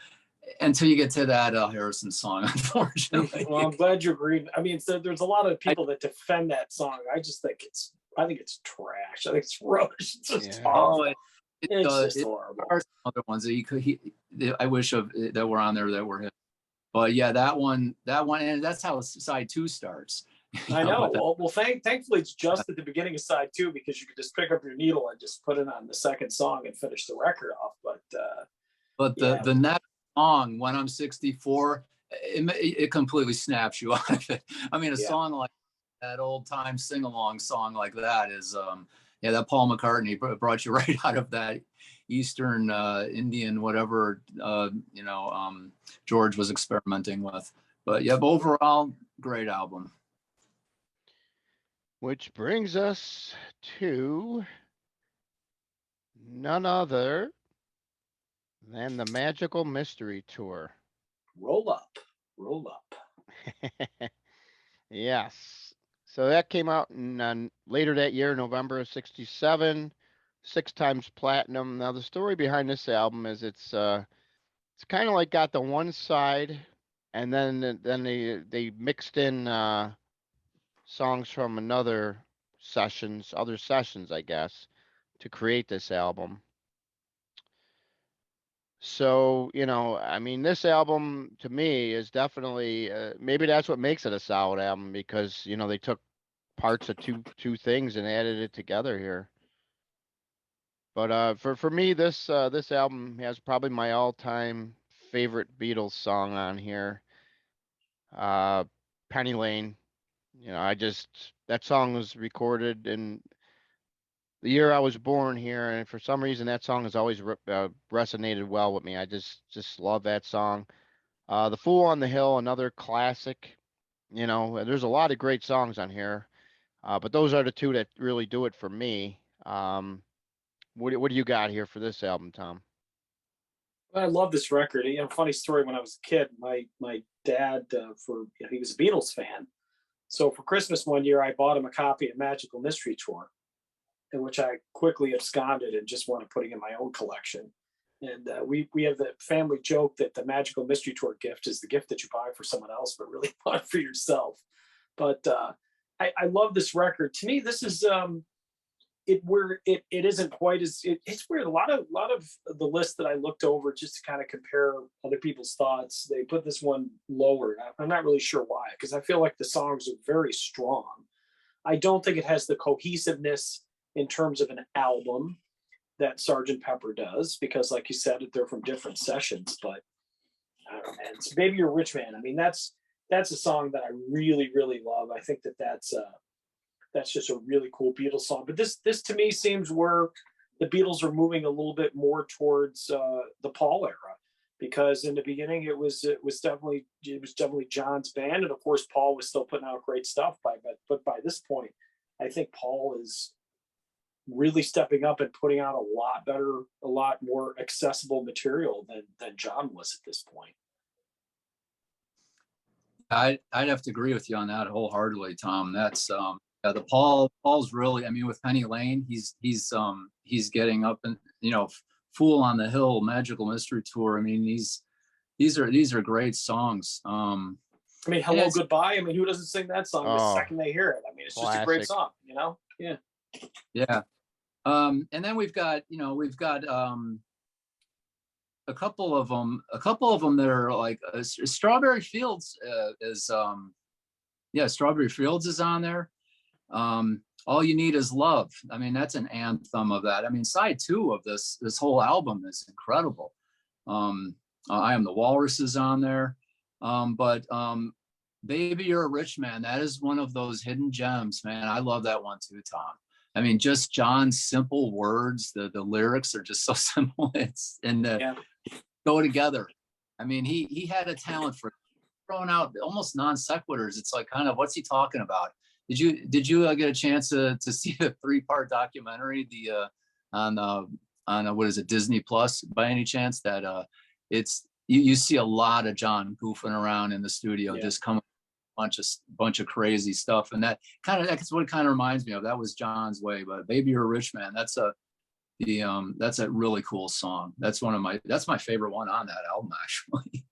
until you get to that Harrison song, unfortunately. Well, I'm glad you agreed. I mean, so there's a lot of people that defend that song. I just think it's trash. I think it's rubbish. It's just awful. It's just horrible. There are some other ones that I wish that were on there that were hit. But yeah, that one, and that's how side 2 starts. I know. Well, thankfully it's just at the beginning of side 2, because you could just pick up your needle and just put it on the second song and finish the record off. But the next song, When I'm 64, it completely snaps you out of it. I mean, a song like that, old time sing along song like that is that Paul McCartney brought you right out of that Eastern Indian whatever George was experimenting with. But yeah, overall, great album. Which brings us to none other than the Magical Mystery Tour. Roll up. Yes. So that came out in later that year, November of '67, 6 times platinum. Now the story behind this album is it's kind of like got the one side, and then they mixed in songs from other sessions, I guess, to create this album. So, I mean, this album to me is definitely, maybe that's what makes it a solid album, because, they took parts of two things and added it together here. But for me, this album has probably my all-time favorite Beatles song on here. Penny Lane. That song was recorded in the year I was born here, and for some reason that song has always resonated well with me. I just love that song. The Fool on the Hill, another classic. There's a lot of great songs on here, but those are the 2 that really do it for me. What do you got here for this album, Tom? I love this record. Funny story. When I was a kid, my dad, he was a Beatles fan. So for Christmas one year, I bought him a copy of Magical Mystery Tour, in which I quickly absconded and just wanted putting in my own collection. And we have the family joke that the Magical Mystery Tour gift is the gift that you buy for someone else, but really bought for yourself. But I love this record. To me, this is it isn't quite as it's weird. A lot of the list that I looked over just to kind of compare other people's thoughts, they put this one lower. I'm not really sure why, because I feel like the songs are very strong. I don't think it has the cohesiveness in terms of an album that Sgt. Pepper does, because like you said, they're from different sessions. But I don't know, man. It's Baby You're a Rich Man. I mean, that's a song that I really, really love. I think that's just a really cool Beatles song. But this to me seems where the Beatles are moving a little bit more towards the Paul era, because in the beginning it was definitely John's band, and of course Paul was still putting out great stuff but by this point, I think Paul is really stepping up and putting out a lot more accessible material than John was at this point. I'd have to agree with you on that wholeheartedly, Tom. That's the Paul's really, I mean, with Penny Lane, he's getting up, and Fool on the Hill, Magical Mystery Tour. I mean, these are great songs. I mean, Hello Goodbye. I mean, who doesn't sing that song the second they hear it? I mean, it's just a great song, Yeah. And then we've got a couple of them that are like Strawberry Fields Strawberry Fields is on there. All You Need Is Love. I mean, that's an anthem of that. I mean, side 2 of this whole album is incredible. I Am the Walrus is on there. But Baby You're a Rich Man, that is one of those hidden gems, man. I love that one too, Tom. I mean, just John's simple words, the lyrics are just so simple. Go together. I mean, he had a talent for throwing out almost non sequiturs. It's like, kind of, what's he talking about? Did you get a chance to see the 3-part documentary on what is it, Disney Plus, by any chance? That it's you see a lot of John goofing around in the studio, just coming bunch of crazy stuff, and that's what it kind of reminds me of. That was John's way. But Baby You're a Rich Man, that's a really cool song. That's my favorite one on that album, actually.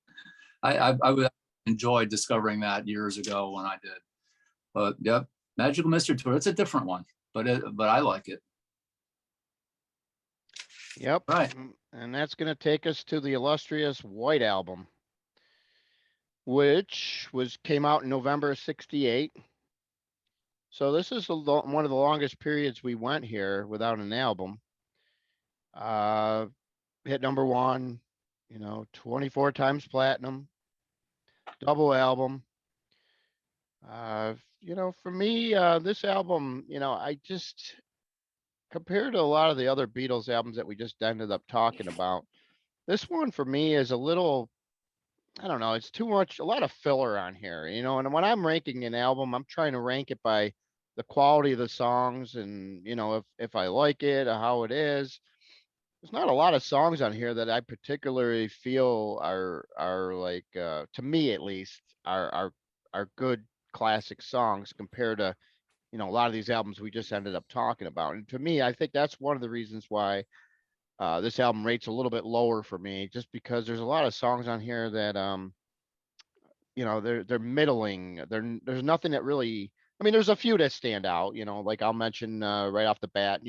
I enjoyed discovering that years ago when I did. But yep, Magical Mystery Tour, it's a different one, but I like it. Yep. Right. And that's going to take us to the illustrious White Album, which came out in November of '68. So this is one of the longest periods we went here without an album. Hit number 1, 24 times platinum, double album. For me, this album, I just, compared to a lot of the other Beatles albums that we just ended up talking about, this one for me is a little, I don't know, it's too much, a lot of filler on here, and when I'm ranking an album, I'm trying to rank it by the quality of the songs and, if I like it or how it is. There's not a lot of songs on here that I particularly feel are like, to me at least, are good classic songs compared to, a lot of these albums we just ended up talking about. And to me, I think that's one of the reasons why this album rates a little bit lower for me, just because there's a lot of songs on here that they're middling. There's nothing that really, I mean, there's a few that stand out, like I'll mention right off the bat,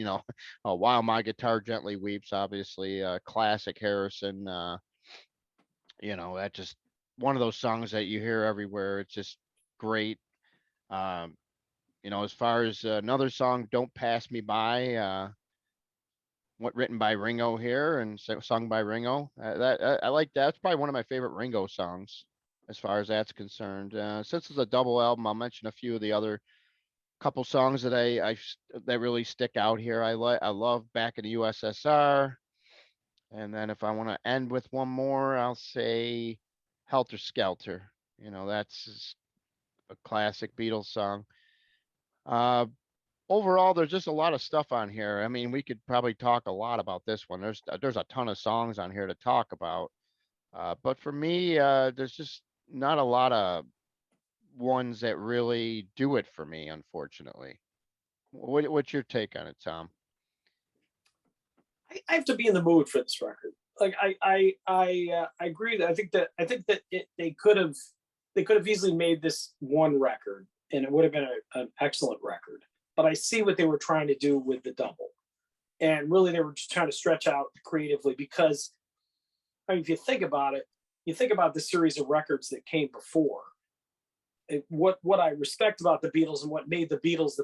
While My Guitar Gently Weeps, obviously, classic Harrison, that just one of those songs that you hear everywhere. It's just great. As far as another song, Don't Pass Me By, written by Ringo here and sung by Ringo. I like that. It's probably one of my favorite Ringo songs as far as that's concerned. Since it's a double album, I'll mention a few of the other couple songs that that really stick out here. I love Back in the USSR. And then if I want to end with one more, I'll say Helter Skelter. That's a classic Beatles song. Overall, there's just a lot of stuff on here. I mean, we could probably talk a lot about this one. There's a ton of songs on here to talk about. But for me, there's just not a lot of ones that really do it for me, unfortunately. What's your take on it, Tom? I have to be in the mood for this record. Like I agree that I think that they could have easily made this one record and it would have been an excellent record. But I see what they were trying to do with the double, and really they were just trying to stretch out creatively because, I mean, if you think about it, you think about the series of records that came before. What I respect about the Beatles and what made the Beatles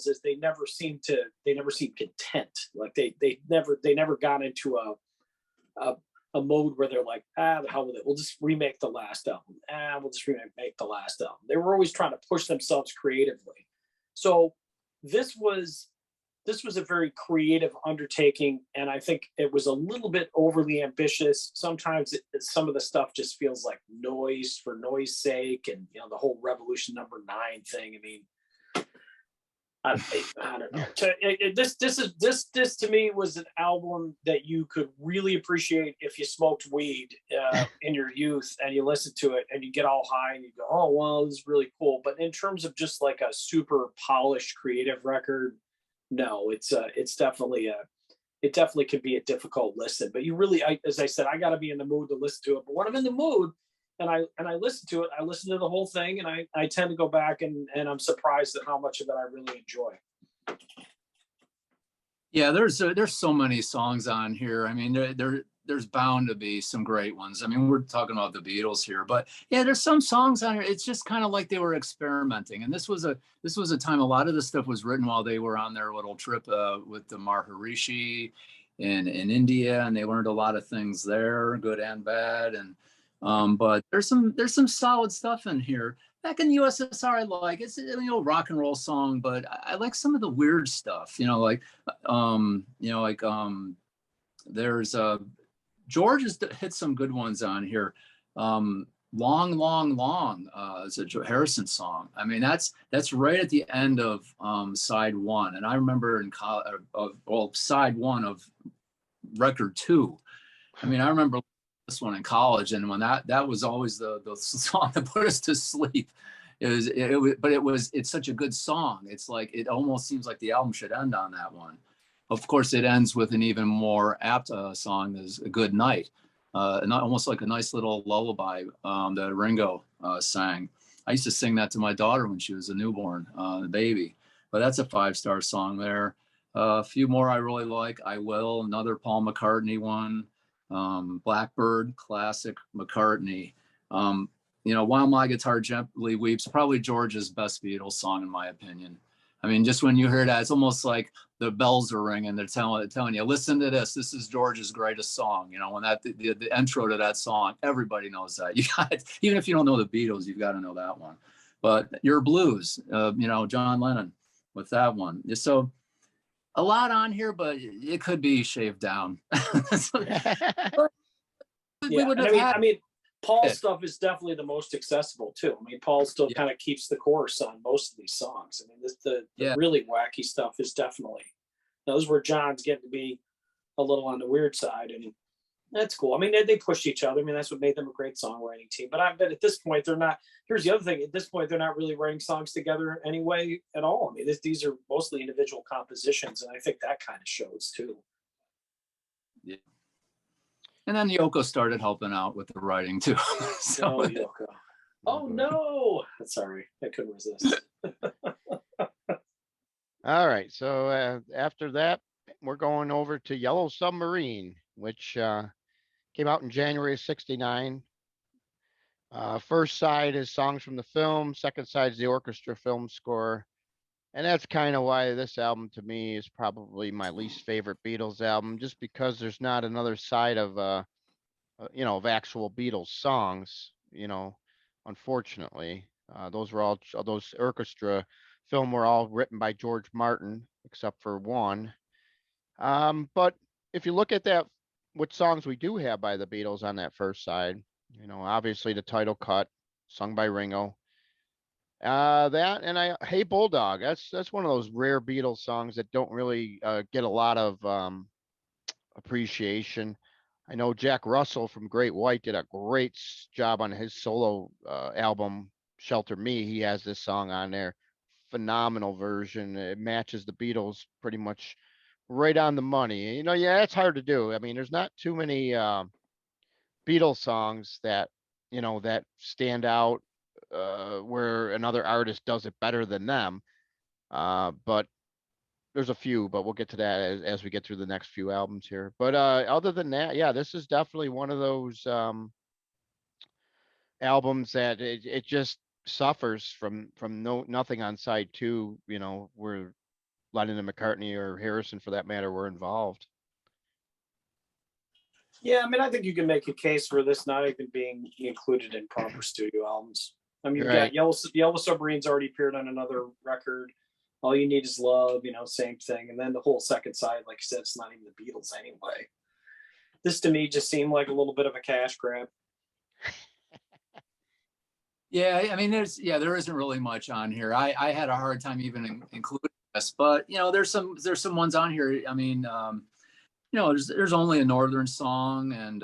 is they never seemed content. Like they never got into a mode where they're like, the hell with it, we'll just remake the last album. We'll just remake the last album. They were always trying to push themselves creatively. So this was a very creative undertaking, and I think it was a little bit overly ambitious. Sometimes some of the stuff just feels like noise for noise sake, and the whole Revolution #9 thing. I mean, I don't know. This to me was an album that you could really appreciate if you smoked weed in your youth and you listen to it and you get all high and you go, oh well, this is really cool. But in terms of just like a super polished creative record, no, it's definitely it definitely can be a difficult listen. But you really, as I said, I got to be in the mood to listen to it. But when I'm in the mood, and I listen to it, I listen to the whole thing, and I tend to go back and I'm surprised at how much of it I really enjoy. Yeah, there's so many songs on here. I mean, there's bound to be some great ones. I mean, we're talking about the Beatles here, but yeah, there's some songs on here. It's just kind of like they were experimenting. And this was a time a lot of this stuff was written while they were on their little trip with the Maharishi in India, and they learned a lot of things there, good and bad. And but there's some solid stuff in here. Back in the USSR, I like it's rock and roll song, but I like some of the weird stuff. There's George has hit some good ones on here. Long, long, long is a Harrison song. I mean, that's right at the end of side one, and I remember in side one of record two. I mean, I remember this one in college, and when that was always the song that put us to sleep. It's such a good song. It's like it almost seems like the album should end on that one. Of course, it ends with an even more apt song, is "A Good Night," and almost like a nice little lullaby that Ringo sang. I used to sing that to my daughter when she was a newborn baby. But that's a 5-star song there. A few more I really like. "I Will," another Paul McCartney one. "Blackbird," classic McCartney. "While My Guitar Gently Weeps," probably George's best Beatles song, in my opinion. I mean, just when you hear that, it's almost like the bells are ringing. They're telling you, listen to this. This is George's greatest song. When the intro to that song, everybody knows that. You got even if you don't know the Beatles, you've got to know that one. But "Your Blues," John Lennon with that one. So a lot on here, but it could be shaved down. I mean, Paul's stuff is definitely the most accessible too. I mean, Paul still kind of keeps the course on most of these songs. I mean, the really wacky stuff is definitely those where John's getting to be a little on the weird side, and that's cool. I mean, they pushed each other. I mean, that's what made them a great songwriting team. But I bet at this point they're not. Here's the other thing: at this point, they're not really writing songs together anyway at all. I mean, these are mostly individual compositions, and I think that kind of shows too. Yeah. And then Yoko started helping out with the writing too. So, Yoko. Oh no! Sorry, I couldn't resist. All right, so after that, we're going over to Yellow Submarine, which came out in January of '69. First side is songs from the film. Second side is the orchestra film score. And that's kind of why this album to me is probably my least favorite Beatles album, just because there's not another side of of actual Beatles songs, unfortunately. Those orchestra film were all written by George Martin, except for one. But if you look at that, what songs we do have by the Beatles on that first side, obviously the title cut, sung by Ringo. That and Hey Bulldog. That's one of those rare Beatles songs that don't really get a lot of appreciation. I know Jack Russell from Great White did a great job on his solo album Shelter Me. He has this song on there, phenomenal version. It matches the Beatles pretty much right on the money. Yeah, it's hard to do. I mean, there's not too many Beatles songs that stand out where another artist does it better than them. But there's a few, but we'll get to that as we get through the next few albums here. But other than that, yeah, this is definitely one of those albums that it just suffers from nothing on side two, where Lennon and McCartney or Harrison for that matter were involved. Yeah, I mean, I think you can make a case for this not even being included in proper studio albums. I mean, you've got Yellow Submarine's already appeared on another record. All You Need Is Love, same thing. And then the whole second side, like you said, it's not even the Beatles anyway. This to me just seemed like a little bit of a cash grab. Yeah, I mean, there isn't really much on here. I had a hard time even including this, but there's some ones on here. I mean, there's Only a Northern Song and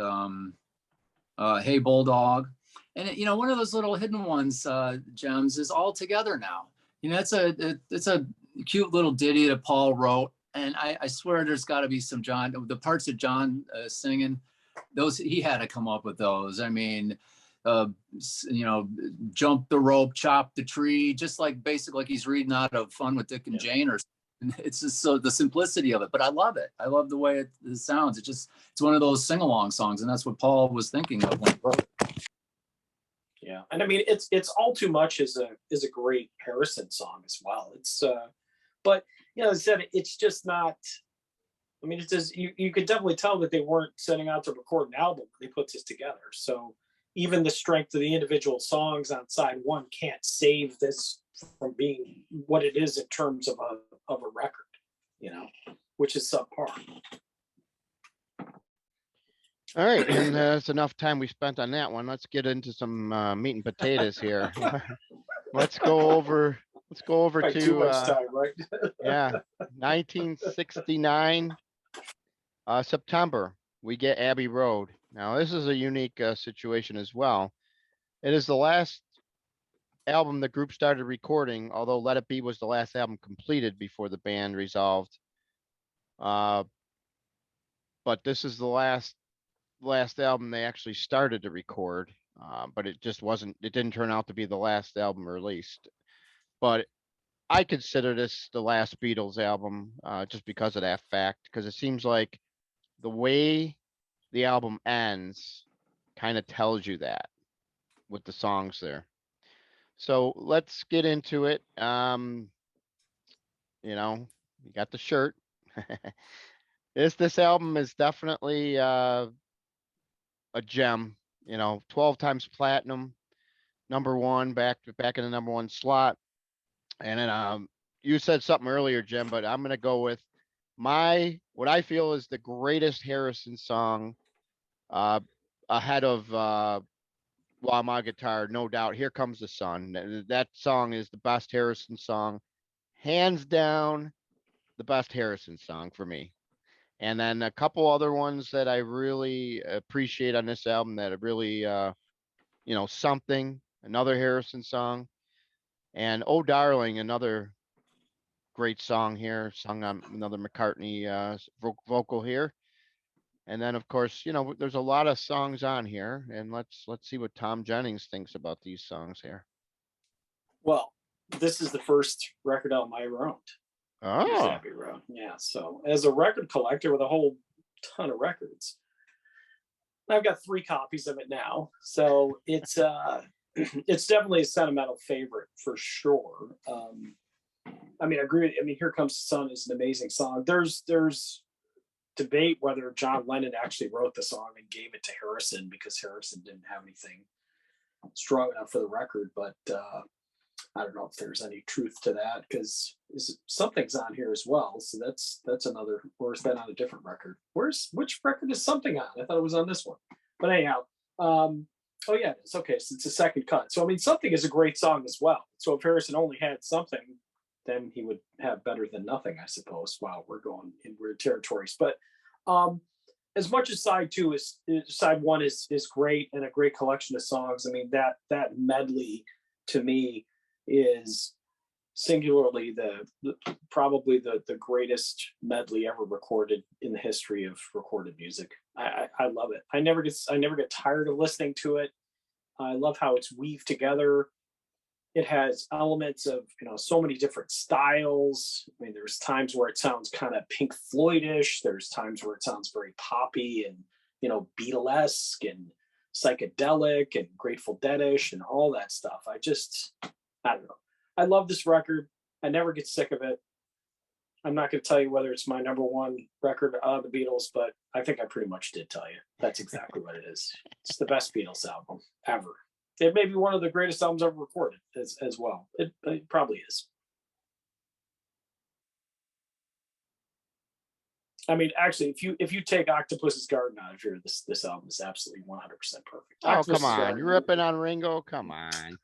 Hey Bulldog, and one of those little hidden ones, gems, is All Together Now. It's a cute little ditty that Paul wrote, and I swear there's got to be some the parts of John singing, those he had to come up with those. I mean, jump the rope, chop the tree, just like basically like he's reading out of Fun with Dick and Jane or something. It's just so the simplicity of it, but I love it. I love the way it sounds. It's one of those sing-along songs, and that's what Paul was thinking of when he wrote it. Yeah, and I mean, it's All Too Much is a great Harrison song as well. It's but you know, as I said, it's just not. I mean, it's just you could definitely tell that they weren't setting out to record an album when they put this together. So even the strength of the individual songs on side one can't save this from being what it is in terms of a record, you know, which is subpar. All right, and that's enough time we spent on that one. Let's get into some meat and potatoes here. Let's go over Like too much to time, right? yeah, 1969 September. We get Abbey Road. Now this is a unique situation as well. It is the last album the group started recording, although Let It Be was the last album completed before the band resolved. But this is the last album they actually started to record. But it didn't turn out to be the last album released. But I consider this the last Beatles album, just because of that fact, because it seems like the way the album ends kind of tells you that with the songs there. So let's get into it. You know, you got the shirt. This album is definitely a gem. You know, 12 times platinum, #1, back in the #1 slot. And then you said something earlier, Jim, but I'm gonna go with what I feel is the greatest Harrison song, ahead of While My Guitar, no doubt. Here Comes the Sun. That song is the best Harrison song, hands down, the best Harrison song for me. And then a couple other ones that I really appreciate on this album that are really, Something, another Harrison song, and Oh Darling, another great song here, sung on another McCartney vocal here. And then, of course, there's a lot of songs on here, and let's see what Thom Jennings thinks about these songs here. Well, this is the first record album I ever owned. Oh, Abbey Road. Yeah. So as a record collector with a whole ton of records, I've got 3 copies of it now. So it's it's definitely a sentimental favorite for sure. I mean, I agree. I mean, Here Comes the Sun is an amazing song. There's debate whether John Lennon actually wrote the song and gave it to Harrison because Harrison didn't have anything strong enough for the record. But I don't know if there's any truth to that because Something's on here as well. So that's another, or is that on a different record? Which record is Something on? I thought it was on this one. But anyhow, oh yeah, it's okay. So it's a second cut. So I mean, Something is a great song as well. So if Harrison only had Something, then he would have Better Than Nothing, I suppose. Wow, we're going in weird territories. But as much as side one is great and a great collection of songs, I mean, that medley to me is singularly probably the greatest medley ever recorded in the history of recorded music. I love it. I never get tired of listening to it. I love how it's weaved together. It has elements of, so many different styles. I mean, there's times where it sounds kind of Pink Floyd-ish. There's times where it sounds very poppy and, Beatlesque and psychedelic and Grateful Dead-ish and all that stuff. I don't know. I love this record. I never get sick of it. I'm not going to tell you whether it's my #1 record of the Beatles, but I think I pretty much did tell you. That's exactly what it is. It's the best Beatles album ever. It may be one of the greatest albums ever recorded as well. It probably is. I mean, actually, if you take Octopus's Garden out of here, this album is absolutely 100% perfect. Oh, come on. You're ripping on Ringo? Come on.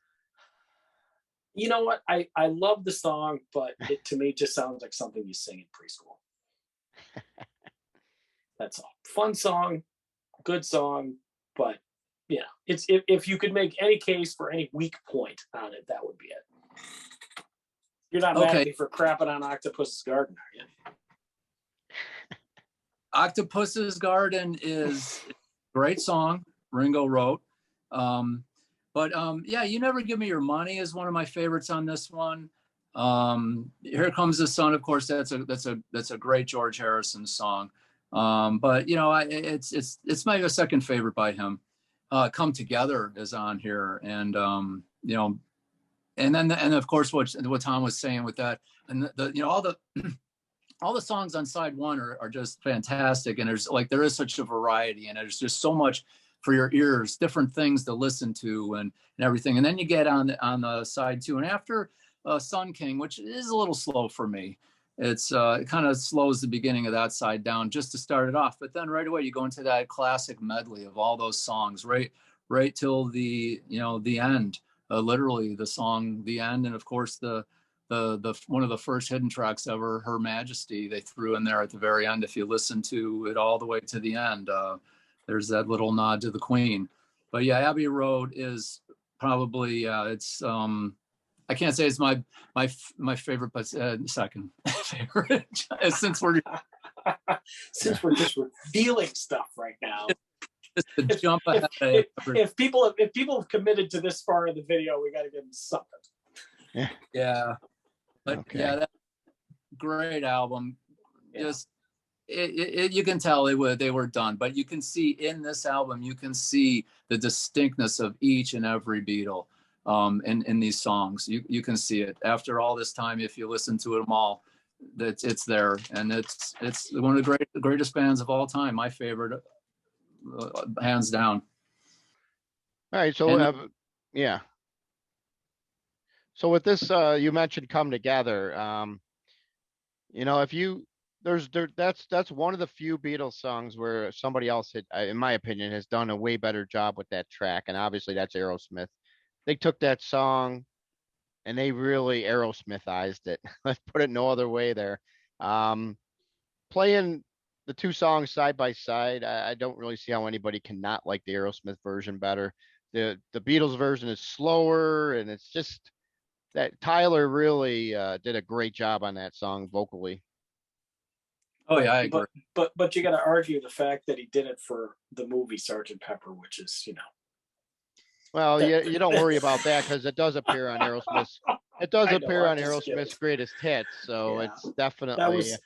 You know what? I love the song, but it to me just sounds like something you sing in preschool. That's all. Fun song, good song, but it's if you could make any case for any weak point on it, that would be it. You're not mad at me for crapping on Octopus's Garden, are you? Octopus's Garden is a great song Ringo wrote. But yeah, You Never Give Me Your Money is one of my favorites on this one. Here Comes the Sun, of course, that's a great George Harrison song. But you know, it's my second favorite by him. Come Together is on here, and you know, and of course what Thom was saying with that, and you know, all the songs on side one are just fantastic, and there is such a variety, and there's just so much for your ears, different things to listen to, and everything. And then you get on the side two, and after Sun King, which is a little slow for me, it kind of slows the beginning of that side down just to start it off. But then right away you go into that classic medley of all those songs, right till the end, literally the song The End, and of course the one of the first hidden tracks ever, Her Majesty, they threw in there at the very end. If you listen to it all the way to the end, there's that little nod to the Queen. But yeah, Abbey Road is probably it's I can't say it's my favorite, but second favorite. since we're just revealing stuff right now. Just to jump ahead. If people have committed to this far in the video, we got to give them something. Yeah. But Okay. yeah, that's a great album. Yeah. Just you can tell they were done, but you can see in this album, you can see the distinctness of each and every Beatle in these songs. You can see it after all this time. If you listen to them all, it's there, and it's one of the greatest bands of all time. My favorite, hands down. All right, so yeah. So with this, you mentioned Come Together. You know, that's one of the few Beatles songs where somebody else in my opinion, has done a way better job with that track, and obviously that's Aerosmith. They took that song and they really Aerosmithized it. Let's put it no other way there. Playing the two songs side by side, I don't really see how anybody can not like the Aerosmith version better. The Beatles version is slower, and it's just that Tyler really did a great job on that song vocally. Oh yeah, I agree. But you got to argue the fact that he did it for the movie Sergeant Pepper, which is, you know. Well, you don't worry about that because it does appear on Aerosmith's. It does appear on Aerosmith's greatest hits, so yeah. It's definitely. That was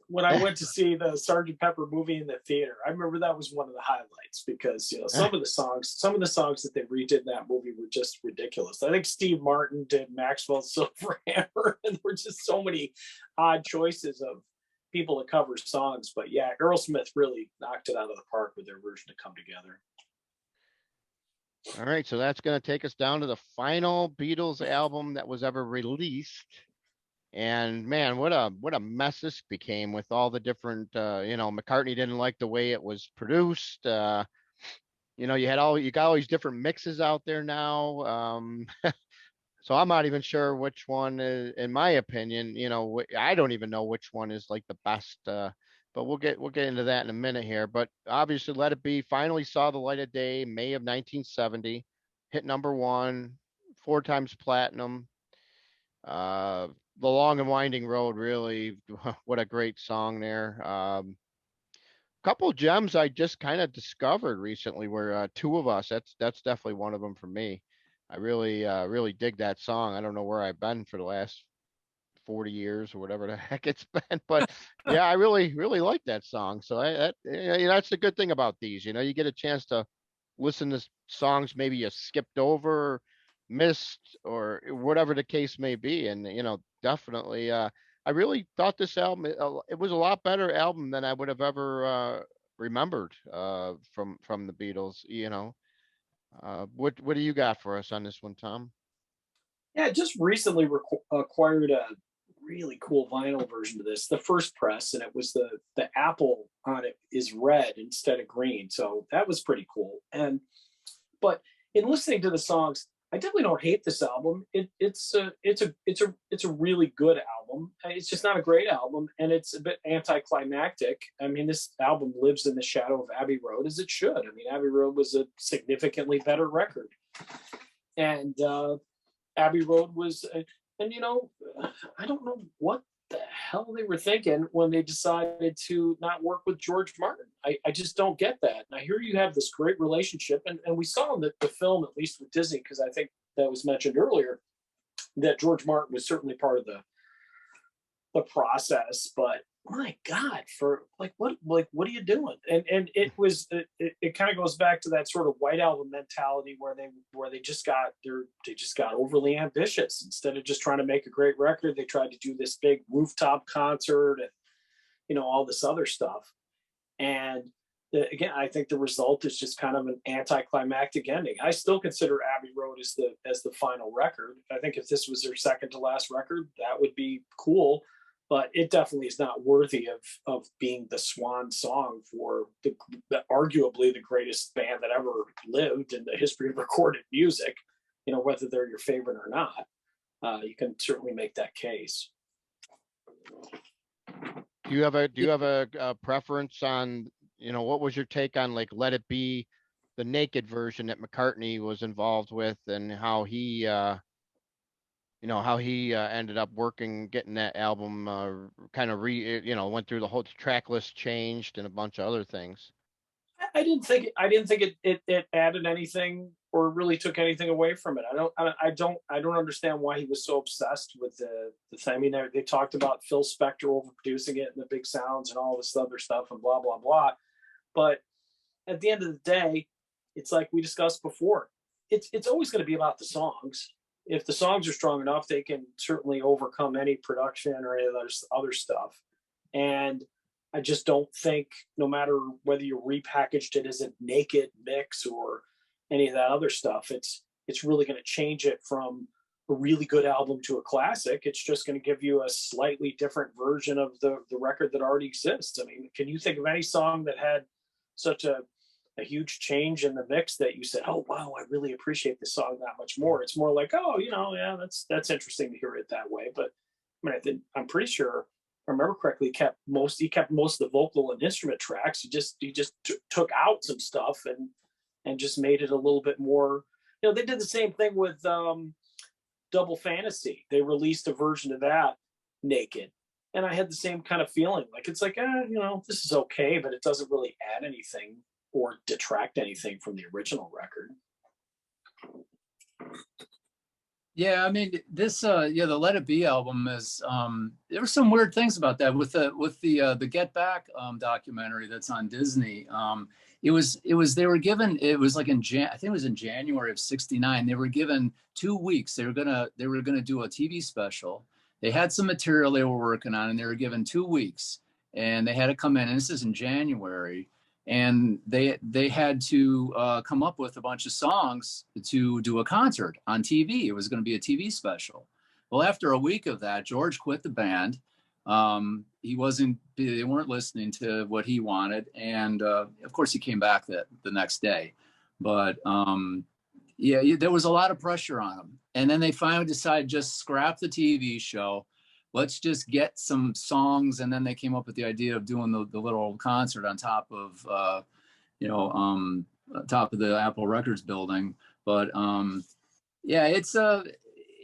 when I went to see the Sergeant Pepper movie in the theater. I remember that was one of the highlights because some of the songs that they redid in that movie were just ridiculous. I think Steve Martin did Maxwell's Silver Hammer, and there were just so many odd choices of people to cover songs. But yeah, Aerosmith really knocked it out of the park with their version of Come Together. All right, so that's going to take us down to the final Beatles album that was ever released. And man, what a mess this became with all the different, McCartney didn't like the way it was produced. You got all these different mixes out there now. So I'm not even sure which one is, in my opinion, I don't even know which one is like the best, but we'll get into that in a minute here. But obviously Let It Be finally saw the light of day, May of 1970, hit #1, 4 times platinum. The Long and Winding Road, really, what a great song there. Couple gems I just kind of discovered recently were Two of Us. That's definitely one of them for me. I really dig that song. I don't know where I've been for the last 40 years or whatever the heck it's been, but yeah, I really like that song. So that's the good thing about these. You get a chance to listen to songs maybe you skipped over, missed, or whatever the case may be, and definitely I really thought this album it was a lot better album than I would have ever remembered from the Beatles. What do you got for us on this one, Thom? Yeah, just recently acquired a really cool vinyl version of this, the first press, and it was the apple on it is red instead of green, so that was pretty cool. But in listening to the songs, I definitely don't hate this album. It's a really good album. It's just not a great album, and it's a bit anticlimactic. I mean, this album lives in the shadow of Abbey Road, as it should. I mean, Abbey Road was a significantly better record, and Abbey Road was, and I don't know what the hell they were thinking when they decided to not work with George Martin. I just don't get that. And I hear you have this great relationship, and we saw in the film, at least with Disney, because I think that was mentioned earlier, that George Martin was certainly part of the process, but my God, for what are you doing? And it kind of goes back to that sort of White Album mentality where they just got overly ambitious. Instead of just trying to make a great record, they tried to do this big rooftop concert and, you know, all this other stuff. And again, I think the result is just kind of an anticlimactic ending. I still consider Abbey Road as the final record. I think if this was their second to last record, that would be cool. But it definitely is not worthy of being the swan song for arguably the greatest band that ever lived in the history of recorded music. You know, whether they're your favorite or not, you can certainly make that case. Do you have a preference on, you know, what was your take on like Let It Be, the naked version that McCartney was involved with, and how he ended up getting that album kind of went through the whole track list changed and a bunch of other things. I didn't think it added anything or really took anything away from it. I don't understand why he was so obsessed with the thing. I mean, they talked about Phil Spector overproducing it and the big sounds and all this other stuff and blah blah blah. But at the end of the day, it's like we discussed before. It's always going to be about the songs. If the songs are strong enough, they can certainly overcome any production or any other stuff. And I just don't think, no matter whether you repackaged it as a naked mix or any of that other stuff, it's really going to change it from a really good album to a classic. It's just going to give you a slightly different version of the record that already exists. I mean, can you think of any song that had such a huge change in the mix that you said, oh, wow, I really appreciate this song that much more? It's more like, oh, you know, yeah, that's interesting to hear it that way. But I mean, I'm pretty sure, if I remember correctly, he kept most of the vocal and instrument tracks. He just took out some stuff and just made it a little bit more, you know. They did the same thing with Double Fantasy. They released a version of that naked. And I had the same kind of feeling. Like, it's like, you know, this is okay, but it doesn't really add anything or detract anything from the original record. Yeah, I mean, this the Let It Be album is there were some weird things about that with the Get Back documentary that's on Disney. It was they were given, it was like I think it was in January of '69. They were given 2 weeks. They were gonna do a TV special. They had some material they were working on, and they were given 2 weeks, and they had to come in. And this is in January. And they had to come up with a bunch of songs to do a concert on TV. It was going to be a TV special. Well, after a week of that, George quit the band. They weren't listening to what he wanted. And of course, he came back the next day. But there was a lot of pressure on him. And then they finally decided just scrap the TV show. Let's just get some songs. And then they came up with the idea of doing the little concert on top of, top of the Apple Records building. But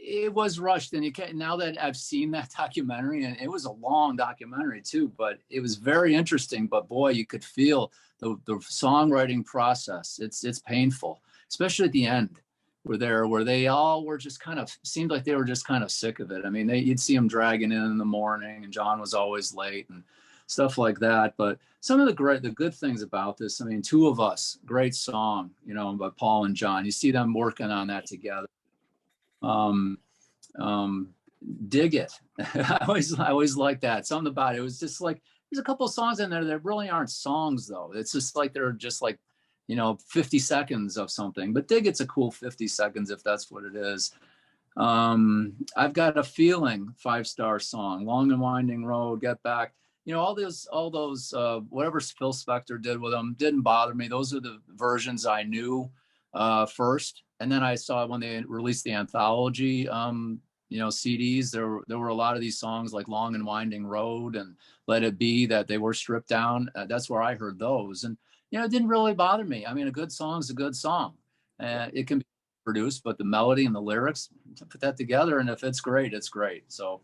it was rushed. And now that I've seen that documentary, and it was a long documentary too, but it was very interesting. But boy, you could feel the songwriting process. It's painful, especially at the end. Where they all were just kind of, seemed like they were just kind of sick of it. I mean, you'd see them dragging in the morning, and John was always late and stuff like that. But some of the good things about this, I mean, Two of Us, great song, you know, by Paul and John. You see them working on that together. Dig It. I always like that. Something about it. It was just like, there's a couple of songs in there that really aren't songs though. It's just like, they're just like, 50 seconds of something. But Dig It's a cool 50 seconds if that's what it is. I've Got a Feeling, 5-star song. Long and Winding Road, Get Back. All those whatever Phil Spector did with them didn't bother me. Those are the versions I knew first. And then I saw when they released the anthology CDs, there were a lot of these songs like Long and Winding Road and Let It Be that they were stripped down. That's where I heard those. And it didn't really bother me. I mean, a good song is a good song. It can be produced, but the melody and the lyrics, put that together, and if it's great, it's great. So,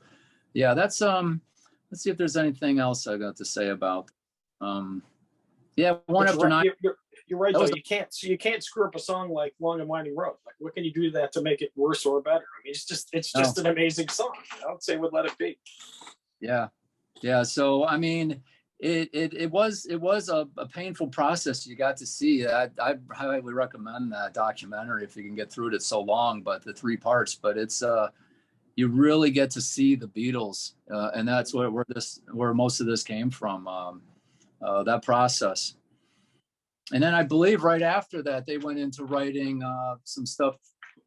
yeah, that's let's see if there's anything else I got to say about. One after nine. You're right That though. was You can't screw up a song like "Long and Winding Road." Like, what can you do to that to make it worse or better? I mean, it's No. just an amazing song. I would say would Let It Be. Yeah. So I mean, it was a painful process you got to see. I highly recommend that documentary if you can get through it. It's so long, but the 3 parts. But it's you really get to see the Beatles, and that's where most of this came from. That process. And then I believe right after that they went into writing some stuff,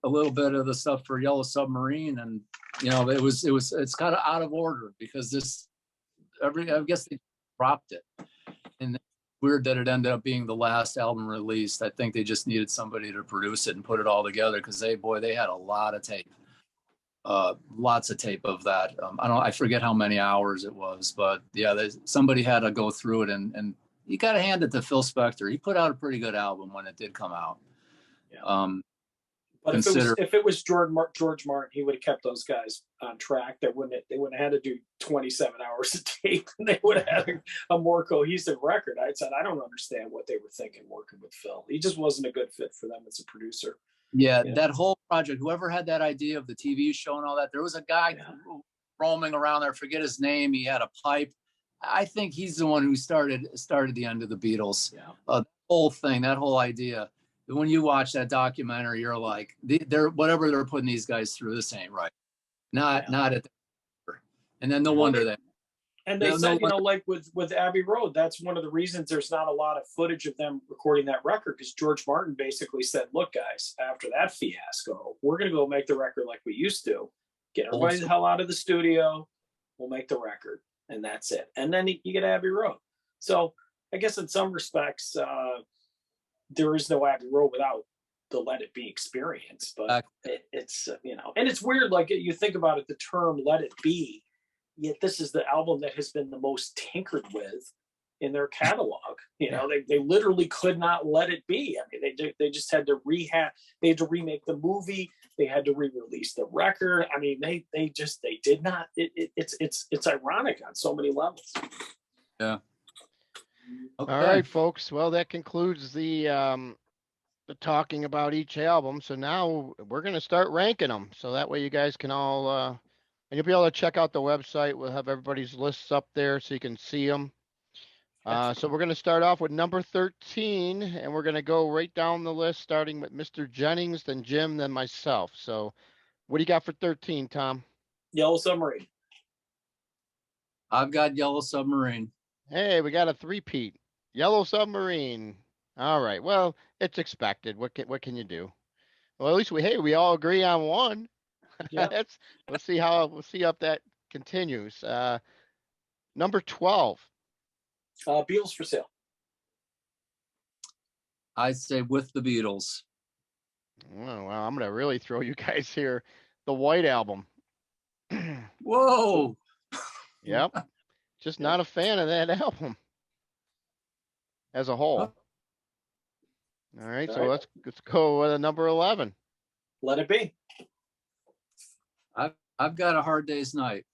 a little bit of the stuff for Yellow Submarine, and it's kind of out of order because I guess they dropped it, and it's weird that it ended up being the last album released. I think they just needed somebody to produce it and put it all together because they had a lot of tape, lots of tape of that. I forget how many hours it was, but yeah, somebody had to go through it and. You got to hand it to Phil Spector. He put out a pretty good album when it did come out. Yeah. But if it was George Martin, he would have kept those guys on track. They wouldn't have had to do 27 hours of tape, and they would have had a more cohesive record. I said, I don't understand what they were thinking working with Phil. He just wasn't a good fit for them as a producer. Yeah, that whole project, whoever had that idea of the TV show and all that, there was a guy roaming around there, I forget his name. He had a pipe. I think he's the one who started the end of the Beatles. Yeah. The whole thing, that whole idea. When you watch that documentary, you're like, they're whatever they're putting these guys through, this ain't right. Not at the, and then no wonder that. And they said, like with Abbey Road, that's one of the reasons there's not a lot of footage of them recording that record, because George Martin basically said, look, guys, after that fiasco, we're going to go make the record like we used to. Get everybody the hell out of the studio. We'll make the record. And that's it. And then you get Abbey Road. So I guess in some respects, there is no Abbey Road without the Let It Be experience. But it's, and it's weird. Like, you think about it, the term Let It Be, yet this is the album that has been the most tinkered with in their catalog. They literally could not let it be. I mean, they just had to they had to remake the movie. They had to re-release the record. I mean, they did not. It's ironic on so many levels. Yeah. Okay. All right, folks. Well, that concludes the talking about each album. So now we're going to start ranking them. So that way you guys can all, and you'll be able to check out the website. We'll have everybody's lists up there so you can see them. So we're going to start off with number 13, and we're going to go right down the list, starting with Mr. Jennings, then Jim, then myself. So what do you got for 13, Tom? Yellow Submarine. I've got Yellow Submarine. Hey, we got a three-peat. Yellow Submarine. All right. Well, it's expected. What can you do? Well, at least we all agree on one. Yeah. We'll see if that continues. Number 12. Beatles for Sale. I'd say With the Beatles. Oh, well, I'm gonna really throw you guys here. The White Album. Whoa. Yep. Just not a fan of that album as a whole. All right, so let's go with number 11. Let It Be. I've got A Hard Day's Night.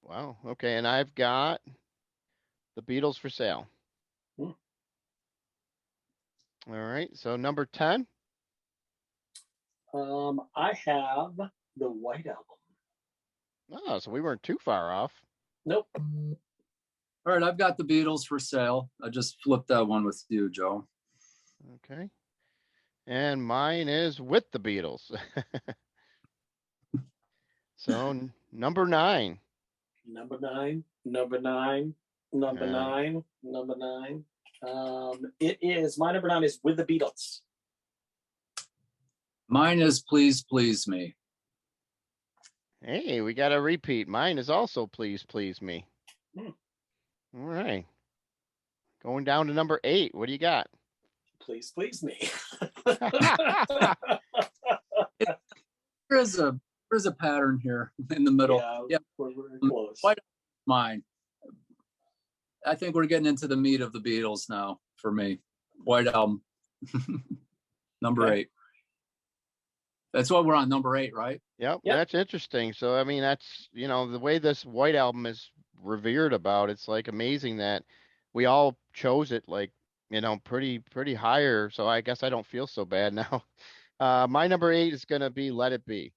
Wow. Okay, and I've got The Beatles for Sale. All right, so number 10. I have The White Album. Oh, so we weren't too far off. Nope. All right, I've got The Beatles for Sale. I just flipped that one with you, Joe. Okay. And mine is With the Beatles. So number 9. Number nine. It is, my number 9 is With the Beatles. Mine is Please Please Me. Hey, we got a repeat. Mine is also Please Please Me. All right. Going down to number 8. What do you got? Please Please Me. There's a pattern here in the middle. Yeah. We're close. White mine. I think we're getting into the meat of the Beatles now for me. White Album. Number 8. That's what we're on, number 8, right? Yep, that's interesting. So, I mean, that's, the way this White Album is revered about, it's like amazing that we all chose it like, pretty higher. So I guess I don't feel so bad now. My number 8 is gonna be Let It Be.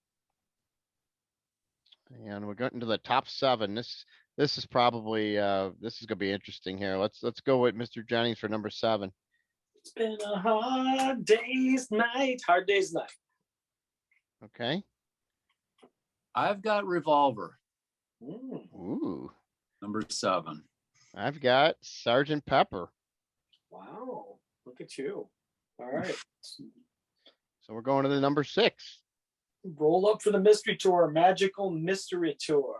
And we're getting to the top 7. This is probably this is gonna be interesting here. Let's go with Mr. Jennings for number 7. It's been a hard day's night. Hard day's night. Okay. I've got Revolver, Ooh. number 7. I've got Sergeant Pepper. Wow. Look at you. All right. So we're going to the number 6. Roll up for the mystery tour, Magical Mystery Tour.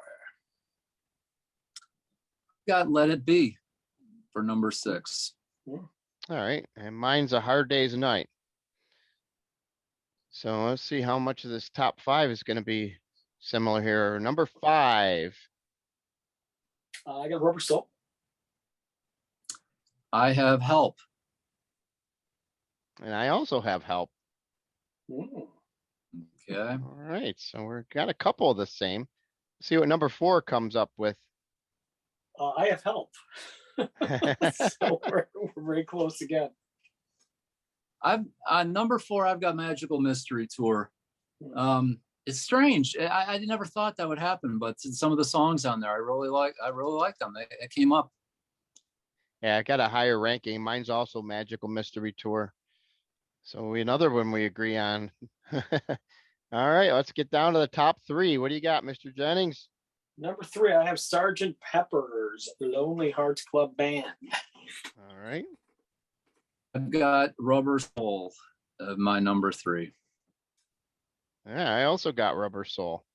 Got Let It Be for number 6. All right. And mine's A Hard Day's Night. So let's see how much of this top 5 is going to be similar here. Number 5. I got Rubber Soul. I have Help. And I also have Help. Okay. All right. So we've got a couple of the same. See what number 4 comes up with. I have Help. So we're very close again. I've on number 4, I've got Magical Mystery Tour. It's strange. I never thought that would happen, but some of the songs on there, I really like them. They came up. Yeah, I got a higher ranking. Mine's also Magical Mystery Tour. So another one we agree on. All right, let's get down to the top 3. What do you got, Mr. Jennings? Number 3, I have Sergeant Pepper's Lonely Hearts Club Band. All right. I've got Rubber Soul, my number 3. Yeah, I also got Rubber Soul.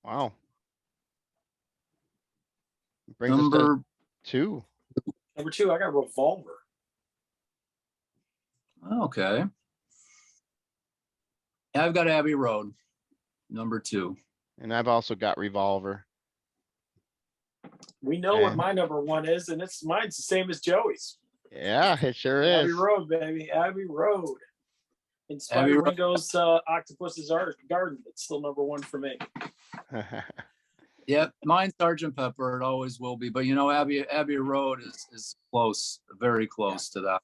Wow. Brings us to Number 2. Number 2, I got Revolver. Okay. I've got Abbey Road, number 2. And I've also got Revolver. We know what my number 1 is, and mine's the same as Joey's. Yeah, it sure is. Abbey Road, baby. Abbey Road. In spite of Ringo's Octopus's Garden, it's still number 1 for me. Yep, mine's Sergeant Pepper. It always will be. But Abbey Road is close, very close to that.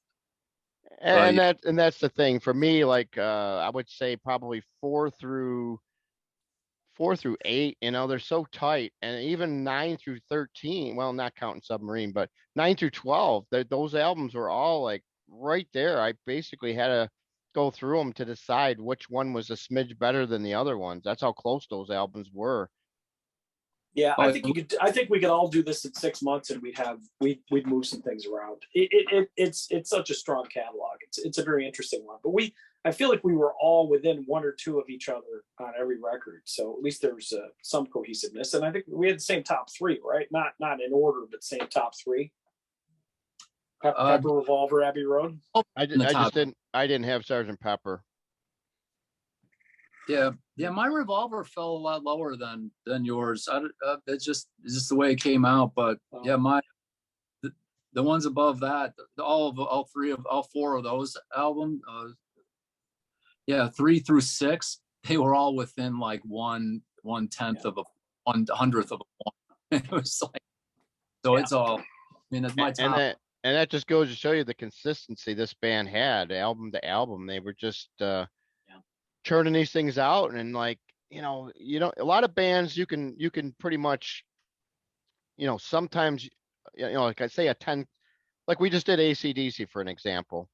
And that's the thing for me. Like I would say probably 4 through 8. They're so tight, and even 9 through 13. Well, not counting Submarine, but 9 through 12. Those albums were all like right there. I basically had to go through them to decide which one was a smidge better than the other ones. That's how close those albums were. Yeah, I think we could all do this in 6 months, and we'd move some things around. It's such a strong catalog. It's a very interesting one. But I feel like we were all within 1 or 2 of each other on every record. So at least there's some cohesiveness. And I think we had the same top 3, right? Not in order, but same top 3. Pepper, Revolver, Abbey Road. I didn't have Sergeant Pepper. Yeah, my Revolver fell a lot lower than yours. It's just the way it came out. But yeah, the ones above that, all 4 of those albums, 3 through 6, they were all within like 1/10 of a 1/100th of a point. It was like, so it's all. I mean, it's my top. And that just goes to show you the consistency this band had, album to album. They were just churning these things out, and like a lot of bands you can pretty much sometimes like I say a 10, like we just did AC/DC for an example,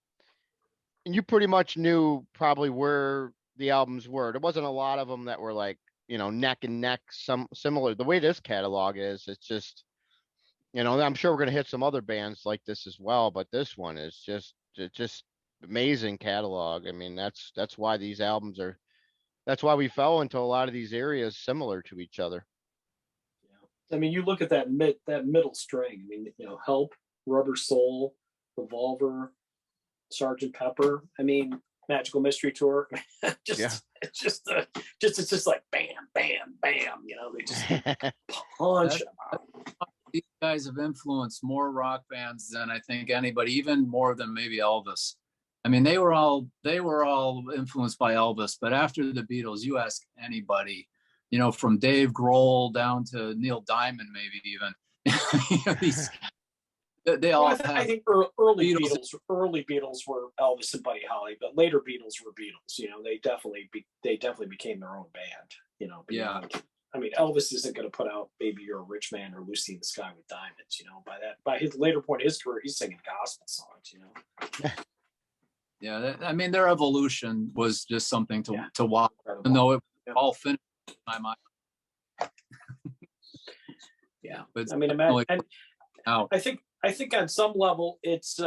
and you pretty much knew probably where the albums were. There wasn't a lot of them that were like neck and neck, some similar the way this catalog is. It's just I'm sure we're going to hit some other bands like this as well, but this one is just amazing catalog. I mean, that's why these albums that's why we fell into a lot of these areas similar to each other. Yeah. I mean, you look at that middle string. I mean, Help, Rubber Soul, Revolver, Sergeant Pepper. I mean, Magical Mystery Tour. It's just like bam, bam, bam. They just punch them out. These guys have influenced more rock bands than I think anybody, even more than maybe Elvis. I mean, they were all influenced by Elvis, but after the Beatles, you ask anybody, from Dave Grohl down to Neil Diamond, maybe even. They Well, all I have think early Beatles. Beatles were Elvis and Buddy Holly, but later Beatles were Beatles. You know, they definitely became their own band. You know, Yeah. beyond. I mean, Elvis isn't going to put out "Baby You're a Rich Man" or "Lucy in the Sky with Diamonds." You know, by his later point in his career, he's singing gospel songs. You know. Yeah, I mean, their evolution was just something to Yeah. watch, even though it all finished in my mind. Yeah, But I mean, definitely and out. I think on some level it's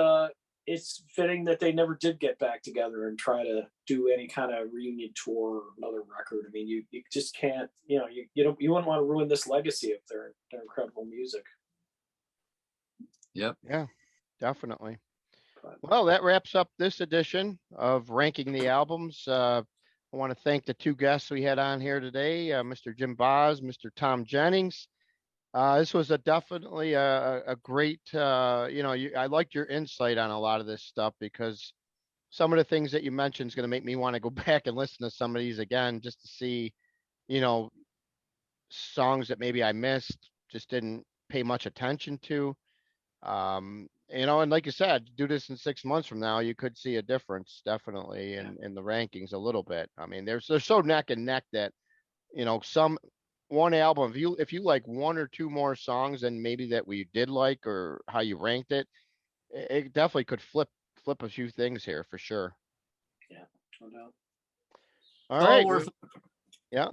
fitting that they never did get back together and try to do any kind of reunion tour or another record. I mean, you just can't, you know, you wouldn't want to ruin this legacy of their incredible music. Yep. Yeah, definitely. But Well, that wraps up this edition of ranking the albums. I want to thank the two guests we had on here today, Mr. Jim Baase, Mr. Thom Jennings. This was definitely a great, I liked your insight on a lot of this stuff because some of the things that you mentioned is going to make me want to go back and listen to some of these again just to see, you know, songs that maybe I missed, just didn't pay much attention to. And like you said, do this in 6 months from now, you could see a difference definitely in the rankings a little bit. I mean, they're so neck and neck that, some one album, if you like one or two more songs than maybe that we did like or how you ranked it, it definitely could flip a few things here for sure. yeah, no doubt. All It's all right. worth Yeah.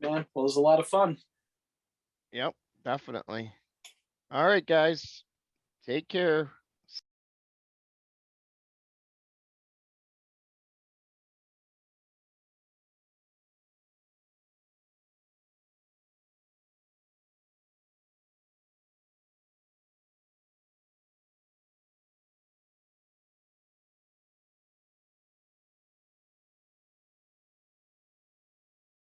Man, well, it was a lot of fun. Yep, definitely. All right, guys. Take care.